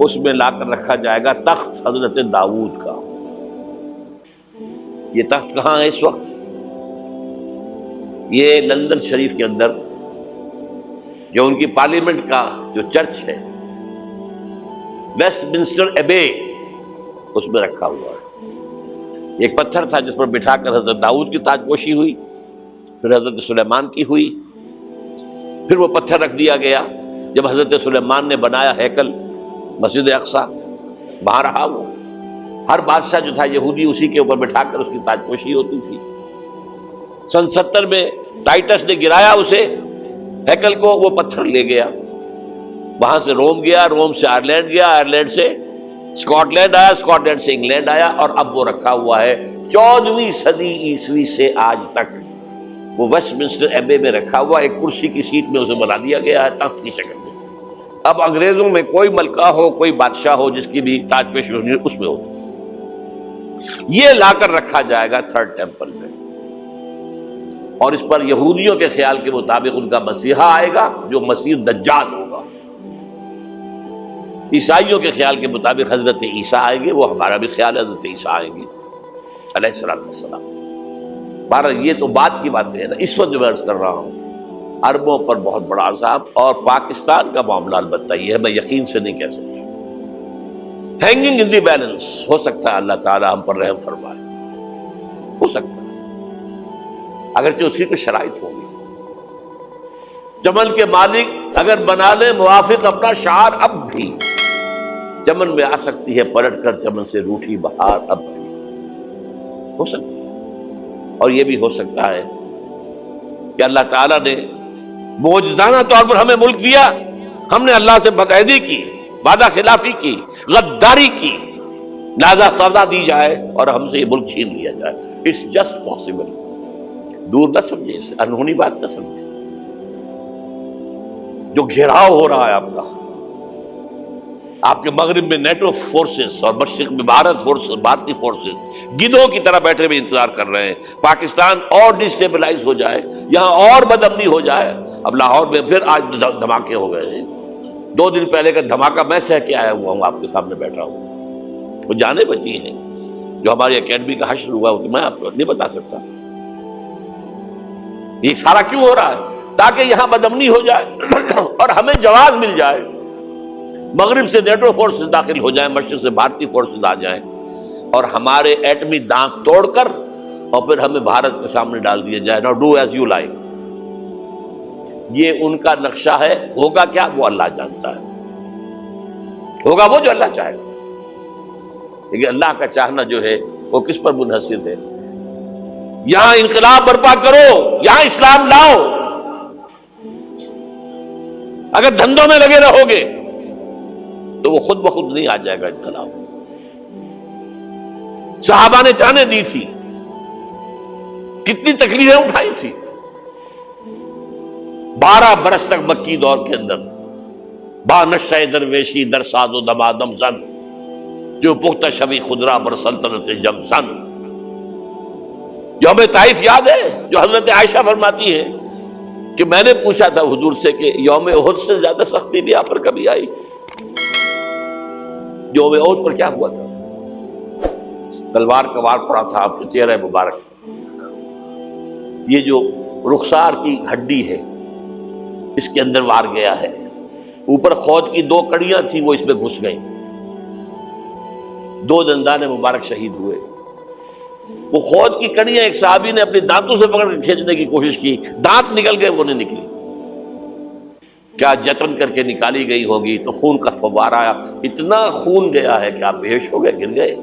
اس میں لا کر رکھا جائے گا تخت حضرت داؤد کا۔ یہ تخت کہاں ہے اس وقت؟ یہ لندن شریف کے اندر جو ان کی پارلیمنٹ کا جو چرچ ہے، ویسٹ منسٹر ایبے، اس میں رکھا ہوا ہے۔ ایک پتھر تھا جس پر بٹھا کر حضرت داؤد کی تاج پوشی ہوئی، پھر حضرت سلیمان کی ہوئی، پھر وہ پتھر رکھ دیا گیا، جب حضرت سلیمان نے بنایا ہیکل مسجد اقصیٰ، وہاں رہا وہ. ہر بادشاہ جو تھا یہودی اسی کے اوپر بٹھا کر اس کی تاج پوشی ہوتی تھی. سن 70 میں ٹائٹس نے گرایا اسے ہیکل کو، وہ پتھر لے گیا، وہاں سے روم گیا، روم سے آئرلینڈ گیا، آئرلینڈ سے اسکاٹ لینڈ آیا، اسکاٹ لینڈ سے انگلینڈ آیا، اور اب وہ رکھا ہوا ہے 14ویں صدی عیسوی سے آج تک. وہ ویسٹ منسٹر ایبے میں رکھا ہوا، ایک کرسی کی سیٹ میں اسے بنا دیا گیا ہے تخت کی شکل میں. اب انگریزوں میں کوئی ملکہ ہو، کوئی بادشاہ ہو جس کی بھی تاج پوشی ہونی اس میں ہو، یہ لا کر رکھا جائے گا تھرڈ ٹیمپل میں. اور اس پر یہودیوں کے خیال کے مطابق ان کا مسیحا آئے گا جو مسیح دجال ہوگا. عیسائیوں کے خیال کے مطابق حضرت عیسیٰ آئیں گے، وہ ہمارا بھی خیال ہے حضرت عیسیٰ آئیں گے علیہ السلام. بہرحال یہ تو بعد کی باتیں ہیں نا. اس وقت جو میں عرض کر رہا ہوں عربوں پر بہت بڑا عذاب، اور پاکستان کا معاملہ البتہ یہ ہے، میں یقین سے نہیں کہہ سکتا. ہینگنگ ان دی بیلنس، ہو سکتا ہے اللہ تعالیٰ ہم پر رحم فرمائے، ہو سکتا ہے، اگرچہ اس کی کچھ شرائط ہوگی. چمن کے مالک اگر بنا لیں موافق اپنا شعار، اب بھی چمن میں آ سکتی ہے پلٹ کر چمن سے روٹھی بہار، اب بھی ہو سکتی ہے. اور یہ بھی ہو سکتا ہے کہ اللہ تعالیٰ نے معجزانہ طور پر ہمیں ملک دیا، ہم نے اللہ سے بدعہدی کی، وعدہ خلافی کی، غداری کی، لہذا سزا دی جائے اور ہم سے یہ ملک چھین لیا جائے. It's just possible. دور نہ سمجھے، اسے انہونی بات نہ سمجھے. جو گھیراؤ ہو رہا ہے آپ کے مغرب میں نیٹو فورسز اور مشرق میں بھارتی فورسز گدھوں کی طرح بیٹھے ہوئے انتظار کر رہے ہیں پاکستان اور ڈسٹیبلائز ہو جائے، یہاں اور بدامنی ہو جائے. اب لاہور میں پھر آج دھماکے ہو گئے ہیں. 2 دن پہلے کا دھماکہ میں سہ کے آیا ہوا ہوں، آپ کے سامنے بیٹھا ہوں. وہ جانیں بچی ہیں جو ہماری اکیڈمی کا حشر ہوا وہ میں آپ کو نہیں بتا سکتا. یہ سارا کیوں ہو رہا ہے؟ تاکہ یہاں بدامنی ہو جائے اور ہمیں جواز مل جائے. مغرب سے نیٹو فورسز داخل ہو جائیں، مشرق سے بھارتی فورسز آ جائیں اور ہمارے ایٹمی دانت توڑ کر اور پھر ہمیں بھارت کے سامنے ڈال دیا جائے. نو ڈو ایز یو لائک. یہ ان کا نقشہ ہے. ہوگا کیا وہ اللہ جانتا ہے، ہوگا وہ جو اللہ چاہے گا. لیکن اللہ کا چاہنا جو ہے وہ کس پر منحصر ہے؟ یہاں انقلاب برپا کرو، یہاں اسلام لاؤ. اگر دھندوں میں لگے رہو گے تو وہ خود بخود نہیں آ جائے گا انقلاب. صحابہ نے جانیں دی تھی، کتنی تکلیفیں اٹھائی تھی. 12 برس تک مکی دور کے اندر با نشہ درویشی در ساز و دمادم زن، جو پختہ شبی خدرا بر سلطنت جم سن. یوم طائف یاد ہے جو حضرت عائشہ فرماتی ہے کہ میں نے پوچھا تھا حضور سے کہ یوم احد سے زیادہ سختی بھی آپ پر کبھی آئی؟ یوم احد پر کیا ہوا تھا؟ تلوار کا وار پڑا تھا آپ کے چہرہ مبارک. یہ جو رخسار کی ہڈی ہے اس کے اندر وار گیا ہے. اوپر خود کی 2 کڑیاں تھیں، وہ اس میں گھس گئیں. 2 دندان مبارک شہید ہوئے. وہ خود کی کڑیاں ایک صحابی نے اپنے دانتوں سے پکڑ کر کھینچنے کی کوشش کی، دانت نکل گئے، وہ نہیں نکلی. کیا جتن کر کے نکالی گئی ہوگی تو خون کا فوارہ آیا، اتنا خون گیا ہے کہ آپ بے ہوش ہو گئے، گر گئے.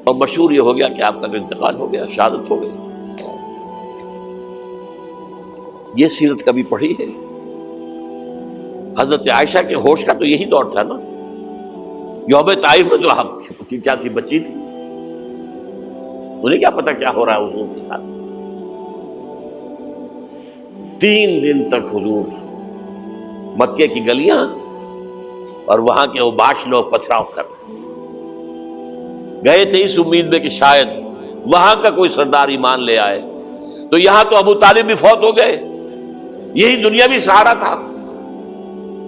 اور مشہور یہ ہو گیا کہ آپ کا انتقال ہو گیا، شہادت ہو گئی. یہ سیرت کبھی پڑھی ہے؟ حضرت عائشہ کے ہوش کا تو یہی دور تھا نا. یوم طائف میں جو کیا تھی، بچی تھی، انہیں کیا پتا کیا ہو رہا ہے حضور کے ساتھ. 3 دن تک حضور مکے کی گلیاں اور وہاں کے اوباش لوگ پتھراؤ کر گئے تھے اس امید میں کہ شاید وہاں کا کوئی سردار ایمان لے آئے. تو یہاں تو ابو طالب بھی فوت ہو گئے. یہی دنیاوی سہارا تھا،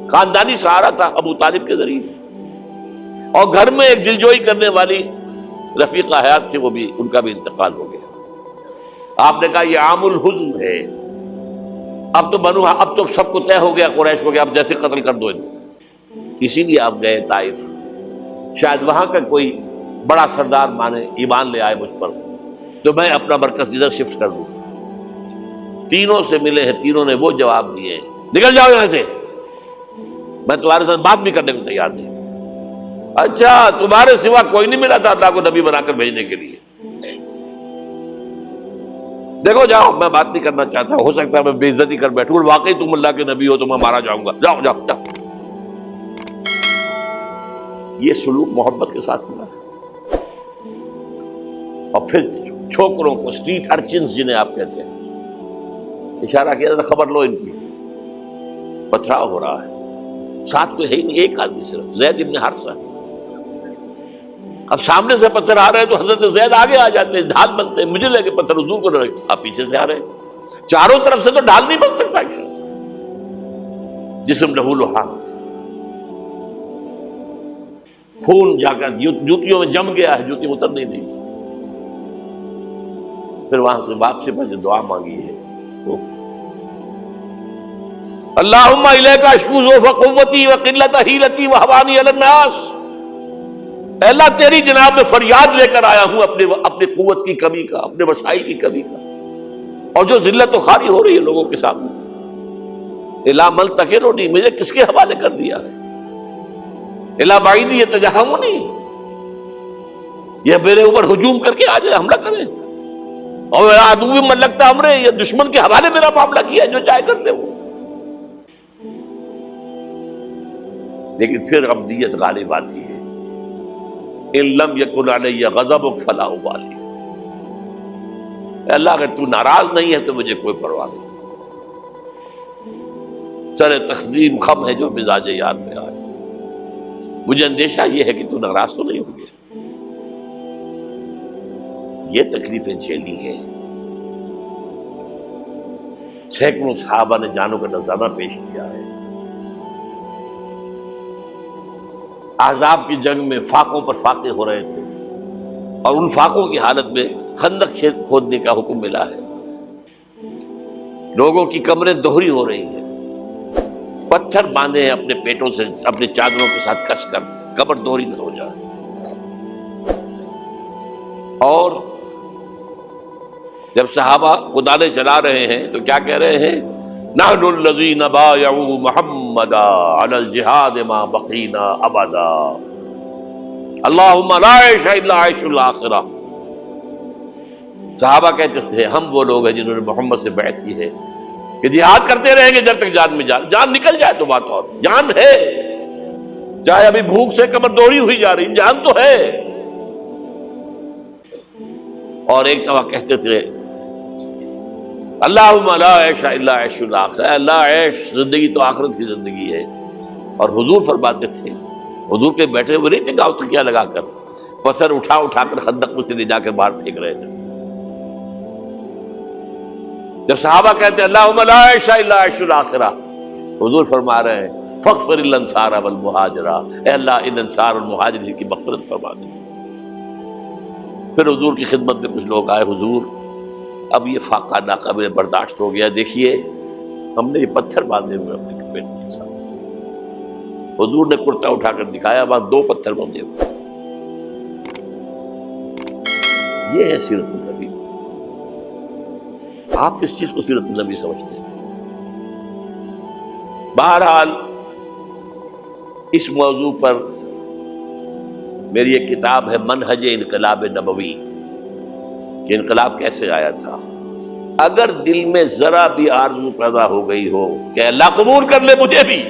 خاندانی سہارا تھا ابو طالب کے ذریعے. اور گھر میں ایک دلجوئی کرنے والی رفیقہ حیات تھی، وہ بھی، ان کا بھی انتقال ہو گیا. آپ نے کہا یہ عام الحزن ہے، اب تو سب کو طے ہو گیا قریش کو کہ اب جیسے قتل کر دو. اسی لیے آپ گئے طائف، شاید وہاں کا کوئی بڑا سردار مانے ایمان لے آئے مجھ پر تو میں اپنا مرکز ادھر شفٹ کر دوں. تینوں سے ملے ہیں، تینوں نے وہ جواب دیے، نکل جاؤ یہاں سے. میں تمہارے ساتھ بات بھی کرنے کو تیار نہیں. اچھا تمہارے سوا کوئی نہیں ملا تھا اللہ کو نبی بنا کر بھیجنے کے لیے؟ دیکھو جاؤ، میں بات نہیں کرنا چاہتا، ہو سکتا ہے میں بے عزتی کر بیٹھوں، اور واقعی تم اللہ کے نبی ہو تو میں مارا جاؤں گا، جاؤ جاؤ جاؤ. یہ سلوک محبت کے ساتھ ہوا. اور پھر چھوکروں کو، اسٹریٹ ارچنز جنہیں آپ کہتے ہیں، اشارہ کیا تھا، خبر لو ان کی پتھراؤ ہو رہا ہے. ساتھ کوئی ہے ہی نہیں، ایک آدمی صرف، زید ابن حارثہ. اب سامنے سے پتھر آ رہے ہیں تو حضرت زید آگے آ جاتے ہیں، ڈھال بنتے ہیں، مجھے لے کے پتھر حضور کو لگے، آپ پیچھے سے آ رہے ہیں. چاروں طرف سے تو ڈھال نہیں بن سکتا. جسم لہو لہا، خون جا کر جوتیوں میں جم گیا ہے، جوتی اتر نہیں دی. پھر وہاں سے واپسی پر جو دعا مانگی ہے، اللہم الیک اشکو ضعف قوتی وقلت حیلتی وہوانی علی الناس. اے اللہ تیری جناب میں فریاد لے کر آیا ہوں اپنی قوت کی کمی کا، اپنے وسائل کی کمی کا، اور جو ذلت و خواری ہو رہی ہے لوگوں کے سامنے. الا ملتقننی، مجھے کس کے حوالے کر دیا ہے؟ الا بعیدی یتجہمنی، یہ میرے اوپر ہجوم کر کے آ جائے، حملہ کرے. اور عدو من لگتا امرے، یہ دشمن کے حوالے میرا معاملہ کیا، جو چاہے کرتے وہ. لیکن پھر عبدیت غالب آتی ہے. ان لم یکن علی غضبک فلا ابالی. اللہ اگر تو ناراض نہیں ہے تو مجھے کوئی پرواہ نہیں. سر تقسیم خم ہے جو مزاج یار میں آئے. مجھے اندیشہ یہ ہے کہ تو ناراض تو نہیں ہو گیا. یہ تکلیفیں جھیلی ہیں. سینکڑوں صحابہ نے جانوں کا نذرانہ پیش کیا ہے. احزاب کی جنگ میں فاقوں پر فاقے ہو رہے تھے، اور ان فاقوں کی حالت میں خندق کھودنے کا حکم ملا ہے. لوگوں کی کمریں دوہری ہو رہی ہیں، پتھر باندھے ہیں اپنے پیٹوں سے، اپنے چادروں کے ساتھ کس کر کمر دوہری نہ ہو جائے. اور جب صحابہ کدالیں چلا رہے ہیں تو کیا کہہ رہے ہیں؟ نحن الذین بایعوا محمدا علی الجہاد ما بقینا ابدا اللہم لا عیش الا عیش الاخرہ. صحابہ کہتے تھے ہم وہ لوگ ہیں جنہوں نے محمد سے بیعت کی ہے کہ جہاد کرتے رہیں گے جب تک جان میں جان نکل جائے تو بات اور. جان ہے، چاہے ابھی بھوک سے کمر دوہری ہوئی جا رہی، جان تو ہے. اور ایک دفعہ کہتے تھے اللہم لا عیش الا عیش الاخرہ، اللہ عیش زندگی تو آخرت کی زندگی ہے. اور حضور فرماتے تھے، حضور کے بیٹھے ہوئے نہیں تھے گاؤں تکیہ لگا کر، پتھر اٹھا اٹھا کر خندق میں سے لے جا کر باہر پھینک رہے تھے. جب صحابہ کہتے ہیں اللہم لا عیش الا عیش الاخرہ، حضور فرما رہے ہیں فاغفر الانصار والمہاجرہ، اے اللہ ان انصار اور مہاجرین کی مغفرت فرما دے. پھر حضور کی خدمت میں کچھ لوگ آئے، حضور اب یہ فاقہ ناقابل برداشت ہو گیا، دیکھیے ہم نے یہ پتھر باندھے ہوئے اپنے پیٹ کے ساتھ. حضور نے کرتا اٹھا کر دکھایا، وہاں 2 پتھر باندھے ہوئے. یہ ہے سیرت النبی. آپ کس چیز کو سیرت النبی سمجھتے ہیں؟ بہرحال اس موضوع پر میری ایک کتاب ہے منہج انقلاب نبوی، کہ انقلاب کیسے آیا تھا. اگر دل میں ذرا بھی آرزو پیدا ہو گئی ہو کہ اللہ قبول کر لے مجھے بھی،